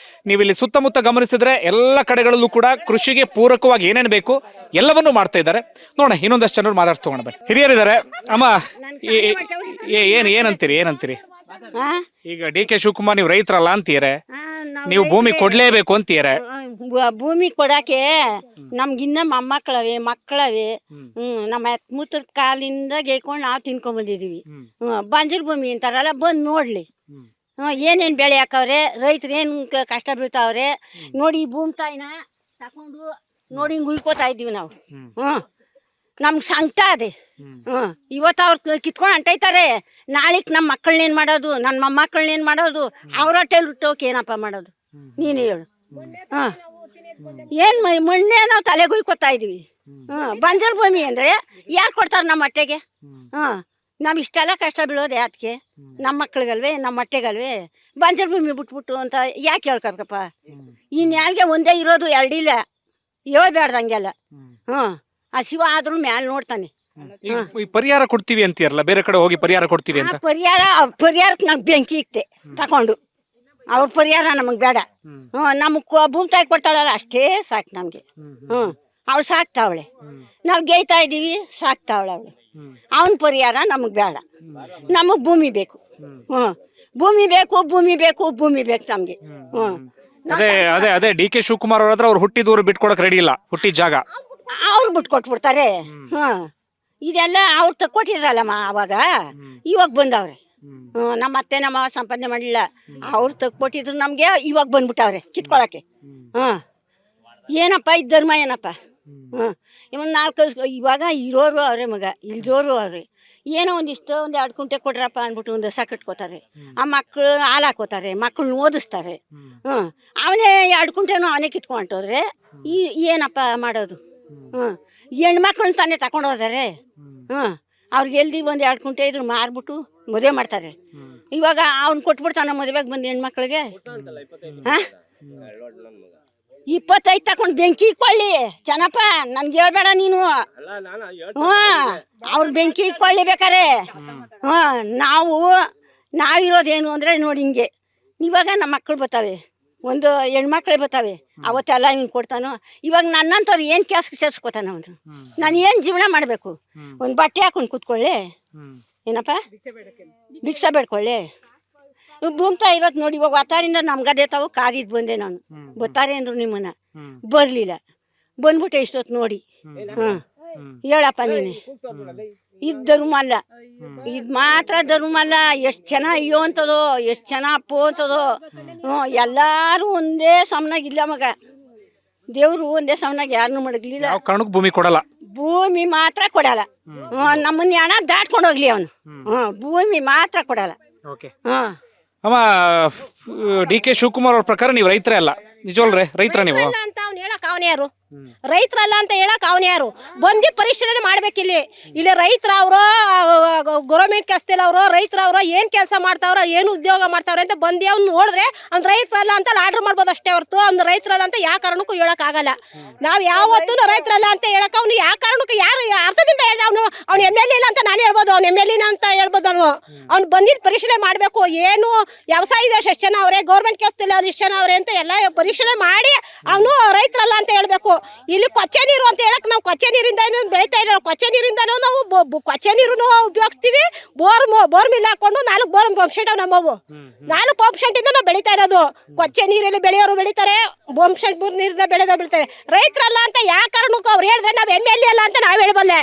ನೀವಿಲ್ಲಿ ಸುತ್ತಮುತ್ತ ಗಮನಿಸಿದ್ರೆ ಎಲ್ಲ ಕಡೆಗಳಲ್ಲೂ ಕೂಡ ಕೃಷಿಗೆ ಪೂರಕವಾಗಿ ಏನೇನು ಬೇಕು ಎಲ್ಲವನ್ನೂ ಮಾಡ್ತಾ ಇದ್ದಾರೆ. ನೋಡ ಇನ್ನೊಂದಷ್ಟು ಜನರು ಮಾತಾಡ್ಸ್ಕೊಂಡ ಬನ್ನಿ. ಹಿರಿಯರಿದ್ದಾರೆ. ಅಮ್ಮ ಏನಂತೀರಿ? ಈಗ ಡಿ ಕೆ ಶಿವಕುಮಾರ್ ನೀವು ರೈತರಲ್ಲ ಅಂತೀರೆ, ನೀವು ಭೂಮಿ ಕೊಡ್ಲೇಬೇಕು ಅಂತೀರೆ. ಭೂಮಿ ಕೊಡಾಕೆ ನಮ್ಗಿನ್ನ ಮೊಮ್ಮಕ್ಕಳವೆ ಮಕ್ಕಳವೆ. ನಮ್ಮ ಮೂತ್ರದ ಕಾಲಿಂದ ಗೇಯ್ಕೊಂಡು ನಾವು ತಿನ್ಕೊಂಡ್ ಬಂದಿದೀವಿ. ಬಂಜರ್ ಭೂಮಿ ಅಂತಾರಲ್ಲ, ಬಂದ್ ನೋಡ್ಲಿ ಏನೇನ್ ಬೆಳೆ ಹಾಕವ್ರೆ, ರೈತರು ಏನ್ ಕಷ್ಟ ಬೀಳ್ತಾವ್ರೆ ನೋಡಿ. ಈ ಭೂಮಿ ತಾಯಿನ ತಕೊಂಡು ನೋಡಿ ಹಿಂಗ್ ಉಯ್ಕೋತಾ ಇದ್ದೀವಿ ನಾವು. ನಮ್ಗೆ ಸಂಕಟ ಅದೇ. ಇವತ್ತು ಅವ್ರು ಕಿತ್ಕೊಂಡು ಅಂಟೈತಾರೆ, ನಾಳಿಕ್ ನಮ್ಮ ಮಕ್ಕಳನ್ನೇನ್ ಮಾಡೋದು, ನನ್ನ ಮೊಮ್ಮಕ್ಕಳನ್ನೇನ್ ಮಾಡೋದು? ಅವ್ರ ಹೊಟ್ಟೆಲ್ ಹುಟ್ಟೋಕೆ ಏನಪ್ಪ ಮಾಡೋದು ನೀನು ಹೇಳು. ಏನ್ ಮೊನ್ನೆ ನಾವು ತಲೆಗೆ ಉಯ್ಕೋತಾ ಇದೀವಿ. ಬಂಜರ್ ಭೂಮಿ ಅಂದ್ರೆ ಯಾರು ಕೊಡ್ತಾರ ನಮ್ಮ ಹೊಟ್ಟೆಗೆ? ನಾವ್ ಇಷ್ಟೆಲ್ಲ ಕಷ್ಟ ಬೀಳೋದು ಯಾತಕ್ಕೆ? ನಮ್ಮ ಮಕ್ಳಿಗಲ್ವೇ, ನಮ್ಮ ಹೊಟ್ಟೆಗಲ್ವೇ? ಬಂಜರ್ ಭೂಮಿ ಬಿಟ್ಬಿಟ್ಟು ಅಂತ ಯಾಕೆ ಹೇಳ್ಕಬೇಕಪ್ಪ? ಇನ್ ಯಾರಿಗೆ ಒಂದೇ ಇರೋದು, 2 ಇಲ್ಲ, ಹೇಳ್ಬೇಡ್ದಂಗೆಲ್ಲ. ಆ ಶಿವ ಆದ್ರೂ ಮ್ಯಾಲ ನೋಡ್ತಾನೆ. ಈ ಪರಿಹಾರ ಕೊಡ್ತೀವಿ ಅಂತೀರಲ್ಲ, ಬೇರೆ ಕಡೆ ಹೋಗಿ ಪರಿಹಾರ ಕೊಡ್ತೀವಿ ಅಂತ. ಪರಿಹಾರಕ್ಕೆ ನಾವ್ ಬೆಂಕಿ ಇಕ್ತೆ ತಕೊಂಡು. ಅವ್ರ ಪರಿಹಾರ ನಮಗ್ ಬೇಡ. ನಮಗ್ ಭೂಮಿ ತಾಯಿ ಕೊಡ್ತಾಳಲ್ಲ ಅಷ್ಟೇ ಸಾಕು ನಮ್ಗೆ. ಅವಳು ಸಾಕ್ತಾವಳೆ, ನಾವ್ ಗೇಯ್ತಾ ಇದೀವಿ, ಸಾಕ್ತಾವಳೆ ಅವಳು. ಅವನ್ ಪರಿಹಾರ ನಮಗ್ ಬೇಡ, ನಮಗ್ ಭೂಮಿ ಬೇಕು. ಭೂಮಿ ಬೇಕು ನಮ್ಗೆ. ಅದೇ ಡಿ ಕೆ ಶಿವಕುಮಾರ್ ಅವ್ರ ಅವ್ರು ಹುಟ್ಟಿದೂರು ಬಿಟ್ಕೊಡಕ್ ರೆಡಿ ಇಲ್ಲ, ಹುಟ್ಟಿದ ಜಾಗ ಅವ್ರು ಬಿಟ್ಕೊಟ್ಬಿಡ್ತಾರೆ. ಇದೆಲ್ಲ ಅವ್ರು ತಕ್ಕೊಟ್ಟಿದ್ರಲ್ಲಮ್ಮ ಅವಾಗ, ಇವಾಗ ಬಂದವ್ರೆ. ನಮ್ಮ ಅತ್ತೆ ನಮ್ಮ ಸಂಪಾದನೆ ಮಾಡಿಲ್ಲ, ಅವ್ರು ತಕ್ಕೊಟ್ಟಿದ್ರು ನಮ್ಗೆ, ಇವಾಗ ಬಂದ್ಬಿಟ್ಟವ್ರೆ ಕಿತ್ಕೊಳಕ್ಕೆ. ಏನಪ್ಪ ಇದು ಧರ್ಮ ಏನಪ್ಪ? ಇವನ್ 4 ಇವಾಗ ಇರೋರು ಅವ್ರೆ, ಮಗ ಇಲ್ದೋರು ಅವ್ರೆ. ಏನೋ ಒಂದು 2 ಕುಂಟೆ ಕೊಡ್ರಪ್ಪ ಅಂದ್ಬಿಟ್ಟು ಒಂದು ರಸ ಕಟ್ಕೋತಾರೆ. ಆ ಮಕ್ಕಳು ಹಾಲು ಹಾಕೋತಾರೆ, ಮಕ್ಕಳನ್ನ ಓದಿಸ್ತಾರೆ. ಅವನೇ 2 ಕುಂಟೆನೂ ಅವನೇ ಕಿತ್ಕೊಂಡೋದ್ರೆ ಏನಪ್ಪ ಮಾಡೋದು? ಹೆಣ್ಮಕ್ಳನ್ನ ತಾನೇ ತಗೊಂಡು ಹೋದಾರೆ. ಅವ್ರಿಗೆ ಎಲ್ದಿ 1-2 ಕುಂಟೆ ಇದ್ರು ಮಾರ್ಬಿಟ್ಟು ಮದುವೆ ಮಾಡ್ತಾರೆ. ಇವಾಗ ಅವ್ನ್ ಕೊಟ್ಬಿಡ್ತಾನ ಮದುವೆಗೆ ಬಂದು ಹೆಣ್ಮಕ್ಳಿಗೆ. 25 ತಕೊಂಡ್ ಬೆಂಕಿ ಇಕ್ಕೊಳ್ಳಿ ಚೆನ್ನಪ್ಪ, ನನ್ಗೆ ಹೇಳ್ಬೇಡ ನೀನು. ಅವ್ರ ಬೆಂಕಿ ಇಕ್ಕೊಳ್ಳಿ ಬೇಕಾರೆ. ನಾವಿರೋದೇನು ಅಂದ್ರೆ ನೋಡಿ ಹಿಂಗೆ. ಇವಾಗ ನಮ್ಮ ಮಕ್ಕಳು ಬರ್ತಾವೆ, ಒಂದು ಹೆಣ್ಮಕ್ಳೇ ಬರ್ತಾವೆ ಅವತ್ತೆಲ್ಲ ಇವ್ನು ಕೊಡ್ತಾನೋ. ಇವಾಗ ನನ್ನಂಥವ್ರು ಏನು ಕೆಲಸಕ್ಕೆ ಸೇರಿಸ್ಕೊತಾನ ಅವನು. ನಾನು ಏನು ಜೀವನ ಮಾಡಬೇಕು? ಒಂದು ಬಟ್ಟೆ ಹಾಕೊಂಡು ಕೂತ್ಕೊಳ್ಳಿ, ಏನಪ್ಪ ಭಿಕ್ಷೆ ಬೇಡ್ಕೊಳ್ಳಿ. ಭೂಮ್ತಾ ಇವತ್ತು ನೋಡಿ, ಇವಾಗ ವಾತಾರಿಂದ ನಮ್ಗದೇ ತಾವು ಕಾದಿದ್ದು ಬಂದೆ ನಾನು. ಬರ್ತಾರೆ ಅಂದ್ರು ನಿಮ್ಮನ್ನ, ಬರಲಿಲ್ಲ. ಬಂದ್ಬಿಟ್ಟೆ ಇಷ್ಟೊತ್ತು ನೋಡಿ. ಹೇಳಪ್ಪ ನೀನೆ, ಇದು ಧರ್ಮ ಅಲ್ಲ, ಇದು ಮಾತ್ರ ಧರ್ಮ ಅಲ್ಲ. ಎಷ್ಟು ಜನ ಅಯ್ಯೋ ಅಂತದೋ, ಎಷ್ಟು ಜನ ಅಪ್ಪೋ ಅಂತದೋ. ಎಲ್ಲಾರು ಒಂದೇ ಸಮನಾಗಿಲ್ಲ ಮಗ. ದೇವ್ರು ಒಂದೇ ಸಮನಾಗಿ ಯಾರನ್ನು ಮಡಗ್ಲಿಲ್ಲ. ಯಾವ ಕಾರಣಕ್ಕೂ ಭೂಮಿ ಕೊಡಲ್ಲ. ಭೂಮಿ ಮಾತ್ರ ಕೊಡಲ್ಲ. ನಮ್ಮನ್ನ ಹಣ ದಾಟ್ಕೊಂಡು ಹೋಗ್ಲಿ ಅವನು. ಭೂಮಿ ಮಾತ್ರ ಕೊಡಲ್ಲ. ಅಮ್ಮ, ಡಿ ಕೆ ಶಿವಕುಮಾರ್ ಅವ್ರ ಪ್ರಕಾರ ನೀವು ರೈತರೇ ಅಲ್ಲ, ನಿಜವಲ್ರೇ ರೈತರ ನೀವು? ಅಂತ ಅವ್ನು ಹೇಳಕ್ ಅವನ ಯಾರು? ರೈತರಲ್ಲ ಅಂತ ಹೇಳಕ್ ಅವನ ಯಾರು? ಬಂದು ಪರಿಶೀಲನೆ ಮಾಡ್ಬೇಕಿಲ್ಲಿ. ಇಲ್ಲಿ ರೈತರ ಅವರು, ಗೌರ್ಮೆಂಟ್ ಕೆಲಸದಲ್ಲಿ ಅವರು, ರೈತರವ್ರು ಏನ್ ಕೆಲಸ ಮಾಡ್ತಾವ್ರ, ಏನು ಉದ್ಯೋಗ ಮಾಡ್ತಾವ್ರೆ ಅಂತ ಬಂದು ಅವ್ನು ನೋಡಿದ್ರೆ ಅವ್ನು ರೈತರಲ್ಲ ಅಂತ ಆರ್ಡರ್ ಮಾಡ್ಬೋದು ಅಷ್ಟೇ ಹೊರತು ಅವ್ನು ರೈತರಲ್ಲ ಅಂತ ಯಾವ ಕಾರಣಕ್ಕೂ ಹೇಳಕ್ ಆಗಲ್ಲ. ನಾವ್ ಯಾವತ್ತೂ ರೈತರಲ್ಲ ಅಂತ ಹೇಳಕ್ ಅವ್ನು ಯಾವ ಕಾರಣಕ್ಕೂ ಯಾರು ಅರ್ಥದಿಂದ ಹೇಳ್ದ? ಅವ್ನು ಎಮ್ ಎಲ್ ಎ ಇಲ್ಲ ಅಂತ ನಾನು ಹೇಳ್ಬೋದು, ಅವ್ನು ಎಮ್ ಎಲ್ ಎ ಅಂತ ಹೇಳ್ಬೋದು. ಅವ್ನು ಬಂದಿದ್ದು ಪರಿಶೀಲನೆ ಮಾಡ್ಬೇಕು. ಏನು ವ್ಯವಸಾಯ ದೇಶ ಎಷ್ಟು ಜನ ಅವ್ರೆ, ಗೌರ್ಮೆಂಟ್ ಕೆಲಸದಲ್ಲಿ ಅವ್ರು ಎಷ್ಟು ಜನ ಅವ್ರೆ ಅಂತ ಎಲ್ಲ ಪರಿಶೀಲನೆ ಮಾಡಿ ಅವನು ರೈತರಲ್ಲ ಅಂತ ಹೇಳ್ಬೇಕು. ಇಲ್ಲಿ ಕೊಚ್ಚೆ ನೀರು ಅಂತ ಹೇಳಕ್ ನಾವು ಕೊಚ್ಚೆ ನೀರಿಂದ ಬೆಳಿತಾ ಇಲ್ಲ. ಕೊಚ್ಚೆ ನೀರಿಂದ ನಾವು ಕೊಚ್ಚೆ ನೀರು ಉಪಯೋಗಿಸ್ತೀವಿ. ಬೋರ್ ಮಿಲ್ ಹಾಕೊಂಡು 4 ಬೋರ್ ಪಂಪ್ ಸೆಟ್ ನಮ್ಮವು. 4 ಪಂಪ್ ಸೆಟ್ ಇಂದ ನಾವು ಬೆಳಿತಾ ಇರೋದು. ಕೊಚ್ಚೆ ನೀರಲ್ಲಿ ಬೆಳೆಯೋರು ಬೆಳಿತಾರೆ, ಪಂಪ್ ಸೆಟ್ ನೀರಿಂದ ಬೆಳೆತಾರೆ. ರೈತರಲ್ಲ ಅಂತ ಯಾವ ಕಾರಣಕ್ಕೂ ಅವ್ರು ಹೇಳಿದ್ರೆ ನಾವು ಎಮ್ ಎಲ್ ಎ ಅಲ್ಲ ಅಂತ ನಾವ್ ಹೇಳ್ಬಲ್ಲೆ.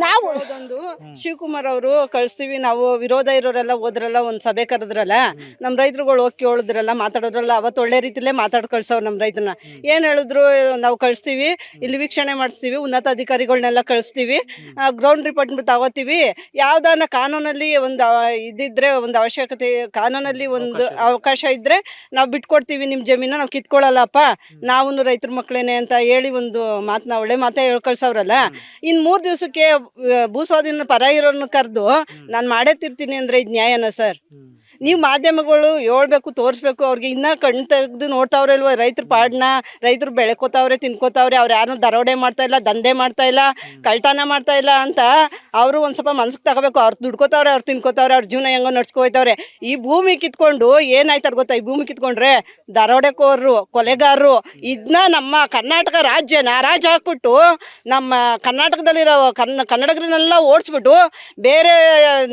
ನಾವು ಒಂದು ಶಿವಕುಮಾರ್ ಅವರು ಕಳಿಸ್ತೀವಿ, ನಾವು ವಿರೋಧ ಇರೋರೆಲ್ಲ ಹೋದ್ರಲ್ಲ, ಒಂದ್ ಸಭೆ ಕರೆದ್ರಲ್ಲ, ನಮ್ ರೈತರುಗಳು ಹೋಗಿ ಕೇಳಿದ್ರಲ್ಲ, ಮಾತಾಡೋದ್ರಲ್ಲ. ಅವತ್ತು ಒಳ್ಳೆ ರೀತಿಲೇ ಮಾತಾಡ್ ಕಳ್ಸವ್ರು ನಮ್ ರೈತನ. ಏನ್ ಹೇಳಿದ್ರು, ನಾವು ಕಳಿಸ್ತೀವಿ, ಇಲ್ಲಿ ವೀಕ್ಷಣೆ ಮಾಡಿಸ್ತೀವಿ, ಉನ್ನತ ಅಧಿಕಾರಿಗಳನ್ನೆಲ್ಲ ಕಳಿಸ್ತೀವಿ, ಗ್ರೌಂಡ್ ರಿಪೋರ್ಟ್ ತಗೋತೀವಿ. ಯಾವ್ದಾನ ಕಾನೂನಲ್ಲಿ ಒಂದು ಇದಿದ್ರೆ, ಒಂದು ಅವಶ್ಯಕತೆ ಕಾನೂನಲ್ಲಿ ಒಂದು ಅವಕಾಶ ಇದ್ರೆ ನಾವು ಬಿಟ್ಕೊಡ್ತೀವಿ, ನಿಮ್ ಜಮೀನ ನಾವು ಕಿತ್ಕೊಳ್ಳಲ್ಲಪ್ಪ, ನಾವು ರೈತರ ಮಕ್ಳೇನೆ ಅಂತ ಹೇಳಿ ಒಂದು ಮಾತನ್ನ ಒಳ್ಳೆ ಮಾತೇ ಹೇಳ್ಕಳ್ಸವ್ರಲ್ಲ. ಇನ್ 3 ದಿವಸಕ್ಕೆ ಭೂಸ್ವಾಧೀನ ಪರ ಇರೋರ್ನ ಕರೆದು ನಾನು ಮಾಡೇ ತಿರ್ತೀನಿ ಅಂದ್ರೆ ಇದು ನ್ಯಾಯನ ಸರ್? ನೀವು ಮಾಧ್ಯಮಗಳು ಹೇಳ್ಬೇಕು, ತೋರಿಸ್ಬೇಕು. ಅವ್ರಿಗೆ ಇನ್ನ ಕಣ್ ತೆಗೆದು ನೋಡ್ತಾವ್ರೆ ಅಲ್ವ ರೈತರ ಪಾಡ್ನ. ರೈತರು ಬೆಳ್ಕೋತಾವ್ರೆ, ತಿನ್ಕೋತಾವ್ರೆ, ಅವ್ರು ಯಾರನ್ನೂ ದರೋಡೆ ಮಾಡ್ತಾ ಇಲ್ಲ, ದಂಧೆ ಮಾಡ್ತಾ ಇಲ್ಲ, ಕಳ್ತನ ಮಾಡ್ತಾ ಇಲ್ಲ ಅಂತ ಅವರು ಒಂದ್ ಸ್ವಲ್ಪ ಮನ್ಸಿಗೆ ತಗೋಬೇಕು. ಅವ್ರು ದುಡ್ಕೋತಾವ್ರೆ, ಅವ್ರು ತಿನ್ಕೋತಾವ್ರೆ, ಅವ್ರ ಜೀವನ ಹೆಂಗೋ ನಡ್ಸ್ಕೋಯ್ತವ್ರೆ. ಈ ಭೂಮಿ ಕಿತ್ಕೊಂಡು ಏನಾಯ್ತಾರ ಗೊತ್ತಾ? ಈ ಭೂಮಿ ಕಿತ್ಕೊಂಡ್ರೆ ದರೋಡೆಕೋರರು, ಕೊಲೆಗಾರರು ಇದನ್ನ ನಮ್ಮ ಕರ್ನಾಟಕ ರಾಜ್ಯನ ರಾಜ ಹಾಕ್ಬಿಟ್ಟು ನಮ್ಮ ಕರ್ನಾಟಕದಲ್ಲಿರೋ ಕನ್ನಡಿಗರನ್ನೆಲ್ಲ ಓಡಿಸ್ಬಿಟ್ಟು ಬೇರೆ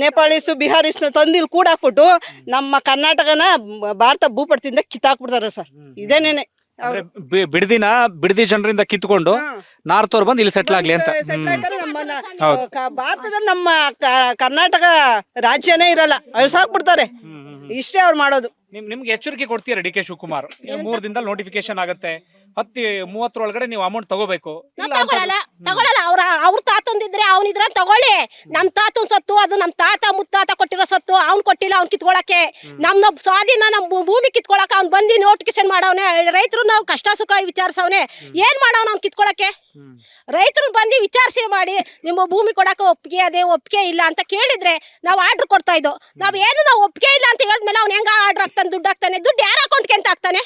ನೇಪಾಳೀಸು, ಬಿಹಾರೀಸ್ನ ತಂದಿಲ್ ಕೂಡ ಹಾಕ್ಬಿಟ್ಟು ನಮ್ಮ ಕರ್ನಾಟಕನ ಭಾರತ ಭೂಪಟದಿಂದ ಕಿತ್ತಾಕ್ಬಿಡ್ತಾರ ಸರ್. ಇದೇನೇನೆ ಬಿಡದಿ ಜನರಿಂದ ಕಿತ್ಕೊಂಡು ನಾರ್ತ್ ಅವ್ರು ಬಂದು ಇಲ್ಲಿ ಸೆಟ್ಲ್ ಆಗ್ಲಿ ಅಂತ. ಭಾರತದಲ್ಲಿ ನಮ್ಮ ಕರ್ನಾಟಕ ರಾಜ್ಯನೇ ಇರಲ್ಲ, ಅಳ್ಸಾಕ್ಬಿಡ್ತಾರೆ. ಇಷ್ಟೇ ಅವ್ರು ಮಾಡೋದು. ನಿಮ್ಗೆ ಎಚ್ಚರಿಕೆ ಕೊಡ್ತೀರಾ ಡಿ ಕೆ ಶಿವಕುಮಾರ್? 3 ದಿನದಲ್ಲಿ ನೋಟಿಫಿಕೇಶನ್ ಆಗುತ್ತೆ, 10-30 ಒಳಗಡೆ ನೀವು ಅಮೌಂಟ್ ತಗೋಬೇಕು. ತಗೊಳಲ್ಲ. ಅವ್ರ ತಾತಂದಿದ್ರೆ ಅವನಿದ್ರ ತಗೊಳ್ಳಿ. ನಮ್ ತಾತನ್ ಸತ್ತು, ಅದು ನಮ್ ತಾತ ಮುತ್ತಾತ ಕೊಟ್ಟಿರೋ ಸತ್ತು. ಅವ್ನ್ ಕೊಟ್ಟಿಲ್ಲ, ಅವ್ನ್ ಕಿತ್ಕೊಳಕ್ಕೆ. ನಮ್ಮ ಸ್ವಾಧೀನ, ನಮ್ ಭೂಮಿ ಕಿತ್ಕೊಳಕ ಅವ್ನ್ ಬಂದಿ ನೋಟಿಫಿಕೇಶನ್ ಮಾಡವನೆ. ರೈತರು ನಾವು ಕಷ್ಟ ಸುಖ ವಿಚಾರಿಸವನೆ. ಏನ್ ಮಾಡವನ ಅವ್ನ್ ಕಿತ್ಕೊಳಕ್ಕೆ? ರೈತರು ಬಂದು ವಿಚಾರಿಸಿ ಮಾಡಿ ನಿಮ್ಮ ಭೂಮಿ ಕೊಡಕ ಒಪ್ಪಿಗೆ ಅದೇ ಒಪ್ಪಿಗೆ ಇಲ್ಲ ಅಂತ ಕೇಳಿದ್ರೆ ನಾವು ಆರ್ಡರ್ ಕೊಡ್ತಾ ಇದ್ದೋ. ನಾವು ಒಪ್ಪಿಗೆ ಇಲ್ಲ ಅಂತ ಹೇಳಿದ್ಮೇಲೆ ಅವ್ನು ಹೆಂಗ ಆರ್ಡರ್ ಹಾಕ್ತಾನೆ, ದುಡ್ಡು ಹಾಕ್ತಾನೆ? ದುಡ್ಡು ಯಾರ ಅಕೌಂಟ್ಗೆ ಅಂತ ಹಾಕ್ತಾನೆ?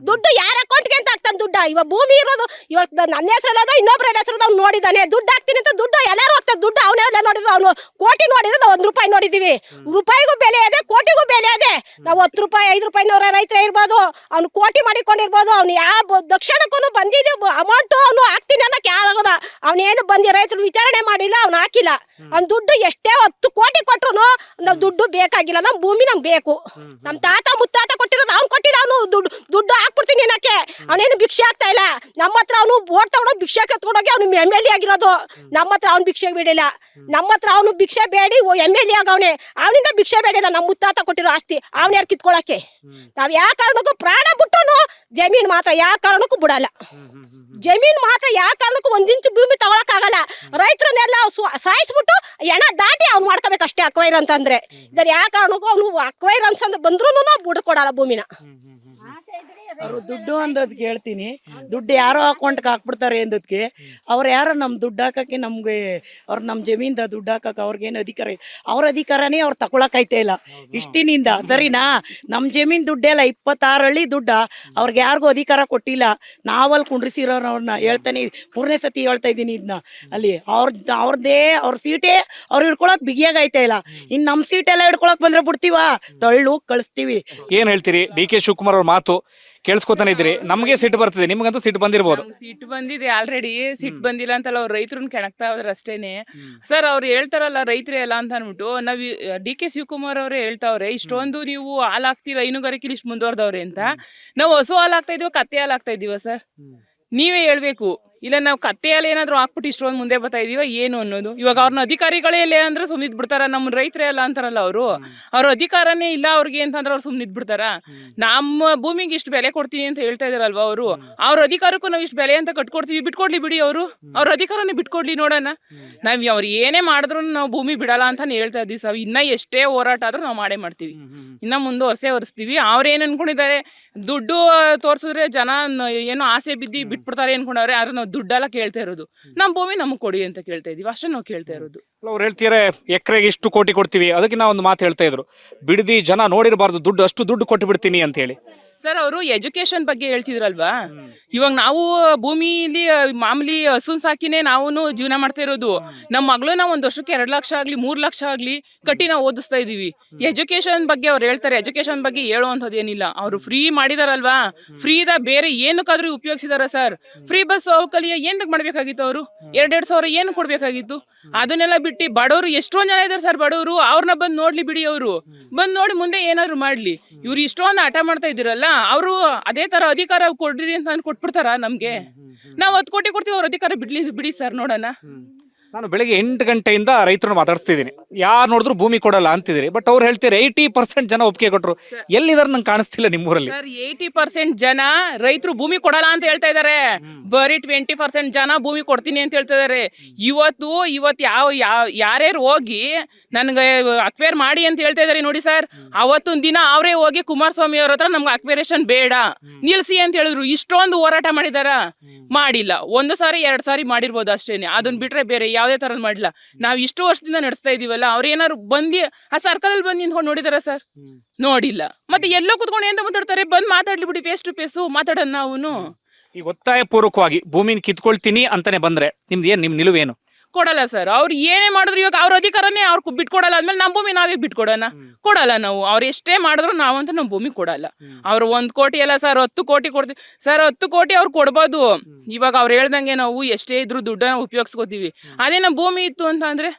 ದುಡ್ಡು ಯಾರ ಅಕೌಂಟ್ಗೆ ಅಂತ ಹಾಕ್ತಾನೆ ದುಡ್ಡ? ಇವಾಗ ಭೂಮಿ ಇರೋದು ಇವತ್ತು ನನ್ನ ಹೆಸರಲ್ಲೋದು ಇನ್ನೊಬ್ಬರ ಹೆಸರದ ಅವ್ನು ನೋಡಿದಾನೆ. ದುಡ್ಡು ಹಾಕ್ತೀನಿ ಅಂತ ದುಡ್ಡು ಎಲ್ಲರೂ ಹೋಗ್ತಾರೆ. ದುಡ್ಡು ಅವನೆಲ್ಲ ನೋಡಿದ್ರು. ಅವನು ಕೋಟಿ ನೋಡಿದ್ರೆ ನಾವು 1 ರೂಪಾಯಿ ನೋಡಿದೀವಿ. ರೂಪಾಯಿಗೂ ಬೆಲೆ ಇದೆ, ಕೋಟಿಗೂ ಬೆಲೆ ಇದೆ. ನಾವು 10 ರೂಪಾಯಿ 5 ರೂಪಾಯಿನವರ ರೈತರ ಇರ್ಬೋದು, ಅವ್ನು ಕೋಟಿ ಮಾಡಿಕೊಂಡಿರ್ಬೋದು. ಅವ್ನು ಯಾವ ದಕ್ಷಿಣಕ್ಕೂ ಬಂದಿದ್ದು ಅಮೌಂಟ್ ಅವನು ಹಾಕ್ತೀನಿ ಅನ್ನಕ್ಕೆ ಯಾವಾಗ ಅವನೇನು ಬಂದು ರೈತರು ವಿಚಾರಣೆ ಮಾಡಿಲ್ಲ, ಅವ್ನು ಹಾಕಿಲ್ಲ. ಅವ್ನ ದುಡ್ಡು ಎಷ್ಟೇ 10 ಕೋಟಿ ಕೊಟ್ರು ನಾವು ದುಡ್ಡು ಬೇಕಾಗಿಲ್ಲ, ನಮ್ ಭೂಮಿ ನಮ್ಗೆ ಬೇಕು. ನಮ್ ತಾತ ಮುತ್ತಾತ ಕೊಟ್ಟಿರೋದು ಅವ್ನು ಕೊಟ್ಟಿಲ್ಲ. ಅವನು ದುಡ್ಡು ಹಾಕ್ಬಿಡ್ತೀನಿ ಅನ್ನಕ್ಕೆ ಅವನೇನು ಭಿಕ್ಷೆ ಆಗ್ತಾ ಇಲ್ಲ. ನಮ್ಮ ಹತ್ರ ಅವನು ಓಟ್ ತಗೊಂಡೋಗಿ ಭಿಕ್ಷೆ ಕತ್ಕೊಂಡೋಗಿ ಅವ್ನು MLA ಆಗಿರೋದು. ನಮ್ಮ ಹತ್ರ ಅವ್ನು ಭಿಕ್ಷೆ ಬೇಡಿಲ್ಲ. ನಮ್ಮ ಹತ್ರ ಅವನು ಭಿಕ್ಷೆ ಬೇಡಿ MLA ಆಗವನೆ. ಅವನಿಂದ ಭಿಕ್ಷೆ ಬೇಡಿಲ್ಲ. ನಮ್ಮ ಮುತ್ತಾತ ಕೊಟ್ಟಿರೋ ಆಸ್ತಿ ಅವನ ಯಾರು ಕಿತ್ಕೊಳಕ್ಕೆ? ನಾವ್ ಯಾವ ಕಾರಣಕ್ಕೂ ಪ್ರಾಣ ಬಿಟ್ಟು ಜಮೀನ್ ಮಾತ್ರ ಯಾವ ಕಾರಣಕ್ಕೂ ಬಿಡಲ್ಲ. ಜಮೀನ್ ಮಾತ್ರ ಯಾವ ಕಾರಣಕ್ಕೂ 1 ಇಂಚು ಭೂಮಿ ತಗೊಳಕ್ ಆಗಲ್ಲ. ರೈತರನ್ನೆಲ್ಲ ಸಾಯಿಸ್ಬಿಟ್ಟು ಎಣ ದಾಟಿ ಅವ್ನು ಮಾಡ್ಕೋಬೇಕಷ್ಟೇ ಅಕ್ವೈರ್ ಅಂತಂದ್ರೆ. ಇದ್ರ ಯಾವ ಕಾರಣಕ್ಕೂ ಅವ್ನು ಅಕ್ವೈರ್ ಅನ್ಸಂದ್ ಬಂದ್ರು ಬಿಡ್ಕೊಡಲ್ಲ ಭೂಮಿನ. ಅವರು ದುಡ್ಡು ಅಂದದ್ಕೆ ಹೇಳ್ತೀನಿ, ದುಡ್ಡು ಯಾರೋ ಅಕೌಂಟ್ಗೆ ಹಾಕ್ಬಿಡ್ತಾರೆ ಅಂದದ್ಕೆ ಅವ್ರು ಯಾರೋ ನಮ್ಮ ದುಡ್ಡು ಹಾಕಕ್ಕೆ ನಮ್ಗೆ ಅವ್ರು ನಮ್ಮ ಜಮೀನ್ದ ದುಡ್ಡು ಹಾಕಕ್ಕೆ ಅವ್ರಿಗೇನು ಅಧಿಕಾರ ಅವ್ರ ಅಧಿಕಾರನೇ ಅವ್ರು ತಗೊಳಕೈತೆ ಇಲ್ಲ ಇಷ್ಟಿನಿಂದ, ಸರಿನಾ? ನಮ್ಮ ಜಮೀನ್ ದುಡ್ಡೆಲ್ಲ 26 ಹಳ್ಳಿ ದುಡ್ಡ ಅವ್ರಿಗೆ ಯಾರಿಗೂ ಅಧಿಕಾರ ಕೊಟ್ಟಿಲ್ಲ. ನಾವಲ್ಲಿ ಕುಂಡ್ರಿಸಿರೋರವ್ರನ್ನ ಹೇಳ್ತಾನೆ, 3ನೇ ಸತಿ ಹೇಳ್ತಾ ಇದ್ದೀನಿ ಇದನ್ನ. ಅಲ್ಲಿ ಅವ್ರದ್ದೇ ಅವ್ರ ಸೀಟೇ ಅವ್ರು ಹಿಡ್ಕೊಳಕ್ ಬಿಗಿಯಾಗೈತೆ ಇಲ್ಲ. ಇನ್ನು ನಮ್ಮ ಸೀಟೆಲ್ಲ ಹಿಡ್ಕೊಳಕ್ ಬಂದ್ರೆ ಬಿಡ್ತೀವ, ತಳ್ಳು ಕಳಿಸ್ತೀವಿ. ಏನ್ ಹೇಳ್ತೀರಿ? ಡಿ ಕೆ ಶಿವಕುಮಾರ್ ಅವ್ರ ಮಾತು ಕೇಳಿಸ್ಕೊತಾನೆ ಇದ್ರಿ, ನಮಗೆ ಸಿಟ್ಟು ಬರ್ತದೆ, ನಿಮ್ಗಂತೂ ಸಿಟ್ಟು ಬಂದಿರ್ಬೋದು. ಸಿಟ್ಟು ಬಂದಿದೆ ಆಲ್ರೆಡಿ. ಸಿಟ್ಟು ಬಂದಿಲ್ಲ ಅಂತಲ್ಲ, ಅವ್ರು ರೈತರನ್ನ ಕೆಣಕ್ತಾ ಹೋದ್ರ ಅಷ್ಟೇನೆ ಸರ್. ಅವ್ರು ಹೇಳ್ತಾರಲ್ಲ ರೈತರೇ ಎಲ್ಲ ಅಂತ ಅನ್ಬಿಟ್ಟು, ನಾವ್ ಡಿ ಕೆ ಶಿವಕುಮಾರ್ ಅವರೇ ಹೇಳ್ತಾವ್ರೆ ಇಷ್ಟೊಂದು ನೀವು ಹಾಲಾಗ್ತೀರ ಹೈನುಗಾರಿಕೆಲಿ ಇಷ್ಟು ಮುಂದುವರೆದವ್ರೆ ಅಂತ. ನಾವು ಹಸು ಹಾಲಾಗ್ತಾ ಇದೀವ, ಕತ್ತೆ ಹಾಲಾಗ್ತಾ ಇದೀವ ಸರ್? ನೀವೇ ಹೇಳ್ಬೇಕು. ಇಲ್ಲ ನಾವು ಕತ್ತೆಯಲ್ಲಿ ಏನಾದ್ರು ಹಾಕ್ಬಿಟ್ಟು ಇಷ್ಟೊಂದು ಮುಂದೆ ಬರ್ತಾ ಇದೀವ ಏನು ಅನ್ನೋದು. ಇವಾಗ ಅವ್ರನ್ನ ಅಧಿಕಾರಿಗಳೇ ಇಲ್ಲ ಅಂದ್ರೆ ಸುಮ್ನಿದ್ ಬಿಡ್ತಾರ? ನಮ್ಮ ರೈತರೇ ಎಲ್ಲ ಅಂತಾರಲ್ಲ ಅವರು, ಅವ್ರ ಅಧಿಕಾರನೇ ಇಲ್ಲ ಅವ್ರಿಗೆ ಅಂತಂದ್ರೆ ಅವ್ರು ಸುಮ್ನಿದ್ ಬಿಡ್ತಾರ? ನಮ್ಮ ಭೂಮಿಗೆ ಇಷ್ಟು ಬೆಲೆ ಕೊಡ್ತೀನಿ ಅಂತ ಹೇಳ್ತಾ ಇದಾರಲ್ವಾ ಅವರು, ಅವ್ರ ಅಧಿಕಾರಕ್ಕೂ ನಾವು ಇಷ್ಟು ಬೆಲೆ ಅಂತ ಕಟ್ಕೊಡ್ತೀವಿ, ಬಿಟ್ಕೊಡ್ಲಿ ಬಿಡಿ ಅವರು, ಅವ್ರ ಅಧಿಕಾರನೇ ಬಿಟ್ಕೊಡ್ಲಿ ನೋಡೋಣ. ನಾವ್ ಅವ್ರು ಏನೇ ಮಾಡಿದ್ರು ನಾವು ಭೂಮಿ ಬಿಡಲ್ಲ ಅಂತಾನೆ ಹೇಳ್ತಾ ಇದ್ವಿ ಸರ್. ಇನ್ನ ಎಷ್ಟೇ ಹೋರಾಟ ಆದ್ರೂ ನಾವು ಮಾಡೇ ಮಾಡ್ತೀವಿ, ಇನ್ನ ಮುಂದುವರ್ಸ್ತೀವಿ. ಅವ್ರೇನ್ ಅನ್ಕೊಂಡಿದ್ದಾರೆ, ದುಡ್ಡು ತೋರ್ಸಿದ್ರೆ ಜನ ಏನೋ ಆಸೆ ಬಿದ್ದಿ ಬಿಟ್ಬಿಡ್ತಾರೆ ಅನ್ಕೊಂಡವ್ರೆ. ಆದ್ರೆ ನಾವು ದುಡ್ಡೆಲ್ಲ ಕೇಳ್ತಾ ಇರೋದು, ನಮ್ ಭೂಮಿ ನಮಗ್ ಕೊಡಿ ಅಂತ ಕೇಳ್ತಾ ಇದೀವಿ, ಅಷ್ಟೇ ನಾವು ಕೇಳ್ತಾ ಇರೋದು. ಅವ್ರು ಹೇಳ್ತಿದಾರೆ ಎಕರೆಗೆ ಇಷ್ಟು ಕೋಟಿ ಕೊಡ್ತೀವಿ, ಅದಕ್ಕೆ ನಾವು ಒಂದು ಮಾತು ಹೇಳ್ತಾ ಇದ್ರು, ಬಿಡದಿ ಜನ ನೋಡಿರಬಾರ್ದು ದುಡ್ಡು, ಅಷ್ಟು ದುಡ್ಡು ಕೊಟ್ಟು ಬಿಡ್ತೀನಿ ಅಂತ ಹೇಳಿ. ಸರ್ ಅವರು ಎಜುಕೇಶನ್ ಬಗ್ಗೆ ಹೇಳ್ತಿದ್ರಲ್ವಾ, ಇವಾಗ ನಾವು ಭೂಮಿಲಿ ಮಾಮೂಲಿ ಹಸುನ್ ಸಾಕಿನೇ ನಾವು ಜೀವನ ಮಾಡ್ತಾ ಇರೋದು. ನಮ್ಮ ಮಗಳನ್ನ ಒಂದ್ ವರ್ಷಕ್ಕೆ 2 ಲಕ್ಷ ಆಗ್ಲಿ 3 ಲಕ್ಷ ಆಗ್ಲಿ ಕಟ್ಟಿ ನಾವು ಓದಿಸ್ತಾ ಇದೀವಿ. ಎಜುಕೇಶನ್ ಬಗ್ಗೆ ಅವ್ರು ಹೇಳ್ತಾರೆ, ಎಜುಕೇಶನ್ ಬಗ್ಗೆ ಹೇಳುವಂಥದ್ದು ಏನಿಲ್ಲ. ಅವರು ಫ್ರೀ ಮಾಡಿದಾರಲ್ವಾ, ಫ್ರೀದ ಬೇರೆ ಏನಕ್ಕಾದ್ರೂ ಉಪಯೋಗಿಸಿದಾರ ಸರ್? ಫ್ರೀ ಬಸ್ ಅವಕಲಿಯ ಏನಕ್ಕೆ ಮಾಡ್ಬೇಕಾಗಿತ್ತು? ಅವರು 2-2 ಸಾವಿರ ಏನು ಕೊಡ್ಬೇಕಾಗಿತ್ತು? ಅದನ್ನೆಲ್ಲ ಬಿಟ್ಟು ಬಡವರು ಎಷ್ಟೊಂದ್ ಜನ ಇದಾರೆ ಸರ್, ಬಡವರು, ಅವ್ರನ್ನ ಬಂದ್ ನೋಡ್ಲಿ ಬಿಡಿ, ಅವರು ಬಂದ್ ನೋಡಿ ಮುಂದೆ ಏನಾದ್ರು ಮಾಡ್ಲಿ. ಇವ್ರು ಇಷ್ಟೊಂದು ಆಟ ಮಾಡ್ತಾ ಇದ್ದೀರಲ್ಲ, ಅವರು ಅದೇ ತರ ಅಧಿಕಾರ ಕೊಡ್ರಿ ಅಂತ ಕೊಟ್ಬಿಡ್ತಾರ ನಮ್ಗೆ? ನಾವು 10 ಕೋಟಿ ಕೊಡ್ತೀವಿ, ಅವ್ರ ಅಧಿಕಾರ ಬಿಡಿ ಸರ್ ನೋಡೋಣ. ನಾನು ಬೆಳಿಗ್ಗೆ 8 ಗಂಟೆಯಿಂದ ರೈತರನ್ನು ಮಾತಾಡ್ತಿದ್ದೀನಿ, ಯಾರು ನೋಡಿದ್ರು ಭೂಮಿ ಕೊಡಲ್ಲ ಅಂತಿದ್ರಿ, ಬಟ್ ಅವ್ರು ಹೇಳ್ತಾರೆ 80% ಜನ ಒಪ್ಪಿಗೆ ಕೊಟ್ಟರು. ಎಲ್ಲಿದಾರೆ ನಂಗೆ ಕಾಣಿಸ್ತಿಲ್ಲ ನಿಮ್ಮೂರಲ್ಲಿ. ಸರ್ 80% ಜನ ರೈತರು ಭೂಮಿ ಕೊಡಲ್ಲ ಅಂತ ಹೇಳ್ತಾ ಇದಾರೆ, ಬರೀ 20% ಜನ ಭೂಮಿ ಕೊಡ್ತೀನಿ ಅಂತ ಹೇಳ್ತಾ ಇದಾರೆ. ಇವತ್ತು ಯಾರ್ಯಾರು ಹೋಗಿ ನನ್ಗೆ ಅಕ್ವೇರ್ ಮಾಡಿ ಅಂತ ಹೇಳ್ತಾ ಇದಾರೆ ನೋಡಿ ಸರ್, ಅವತ್ತೊಂದ್ ದಿನ ಅವರೇ ಹೋಗಿ ಕುಮಾರಸ್ವಾಮಿ ಅವ್ರ ಹತ್ರ ನಮ್ಗೆ ಅಕ್ವೇರೇಷನ್ ಬೇಡ ನಿಲ್ಸಿ ಅಂತ ಹೇಳಿದ್ರು. ಇಷ್ಟೊಂದು ಹೋರಾಟ ಮಾಡಿದಾರ? ಮಾಡಿಲ್ಲ. 1 ಸಾರಿ 2 ಸಾರಿ ಮಾಡಿರ್ಬೋದು ಅಷ್ಟೇನೆ, ಅದನ್ನ ಬಿಟ್ರೆ ಬೇರೆ ಯಾವ್ದೇ ತರ ಮಾಡಿಲ್ಲ. ನಾವ್ ಇಷ್ಟು ವರ್ಷದಿಂದ ನಡೆಸ್ತಾ ಇದೀವಲ್ಲ, ಅವ್ರೇನಾದ್ರು ಬಂದಿ ಆ ಸರ್ಕಲಲ್ಲಿ ಬಂದು ನಿಂತ್ಕೊಂಡು ನೋಡಿದಾರ ಸರ್? ನೋಡಿಲ್ಲ. ಮತ್ತೆ ಎಲ್ಲೋ ಕುತ್ಕೊಂಡು ಎಂತ ಮಾತಾಡ್ತಾರೆ? ಬಂದ್ ಮಾತಾಡ್ಲಿ ಬಿಡಿ, ಫೇಸ್ ಟು ಫೇಸ್ ಮಾತಾಡೋಣ ನಾವು. ಈಗ ಒತ್ತಾಯ ಪೂರ್ವಕವಾಗಿ ಭೂಮಿನ ಕಿತ್ಕೊಳ್ತೀನಿ ಅಂತಾನೆ ಬಂದ್ರೆ ನಿಮ್ ನಿಲುವೇನು? ಕೊಡಲ್ಲ ಸರ್. ಅವ್ರು ಏನೇ ಮಾಡಿದ್ರು, ಇವಾಗ ಅವ್ರ ಅಧಿಕಾರನೇ ಅವ್ರು ಬಿಟ್ಕೊಡಲ್ಲ ಅಂದ್ಮೇಲೆ ನಮ್ಮ ಭೂಮಿ ನಾವೇ ಬಿಟ್ಕೊಡೋಣ? ಕೊಡಲ್ಲ ನಾವು. ಅವ್ರು ಎಷ್ಟೇ ಮಾಡಿದ್ರು ನಾವಂತೂ ನಮ್ಮ ಭೂಮಿ ಕೊಡಲ್ಲ. ಅವ್ರು 1 ಕೋಟಿ ಅಲ್ಲ ಸರ್, 10 ಕೋಟಿ ಕೊಡ್ತೀವಿ ಸರ್. 10 ಕೋಟಿ ಅವ್ರು ಕೊಡ್ಬೋದು. ಇವಾಗ ಅವ್ರು ಹೇಳ್ದಂಗೆ ನಾವು ಎಷ್ಟೇ ಇದ್ರು ದುಡ್ಡನ್ನ ಉಪಯೋಗಿಸ್ಕೋತೀವಿ. ಅದೇ ನಮ್ಮ ಭೂಮಿ ಇತ್ತು ಅಂತ ಅಂದ್ರೆ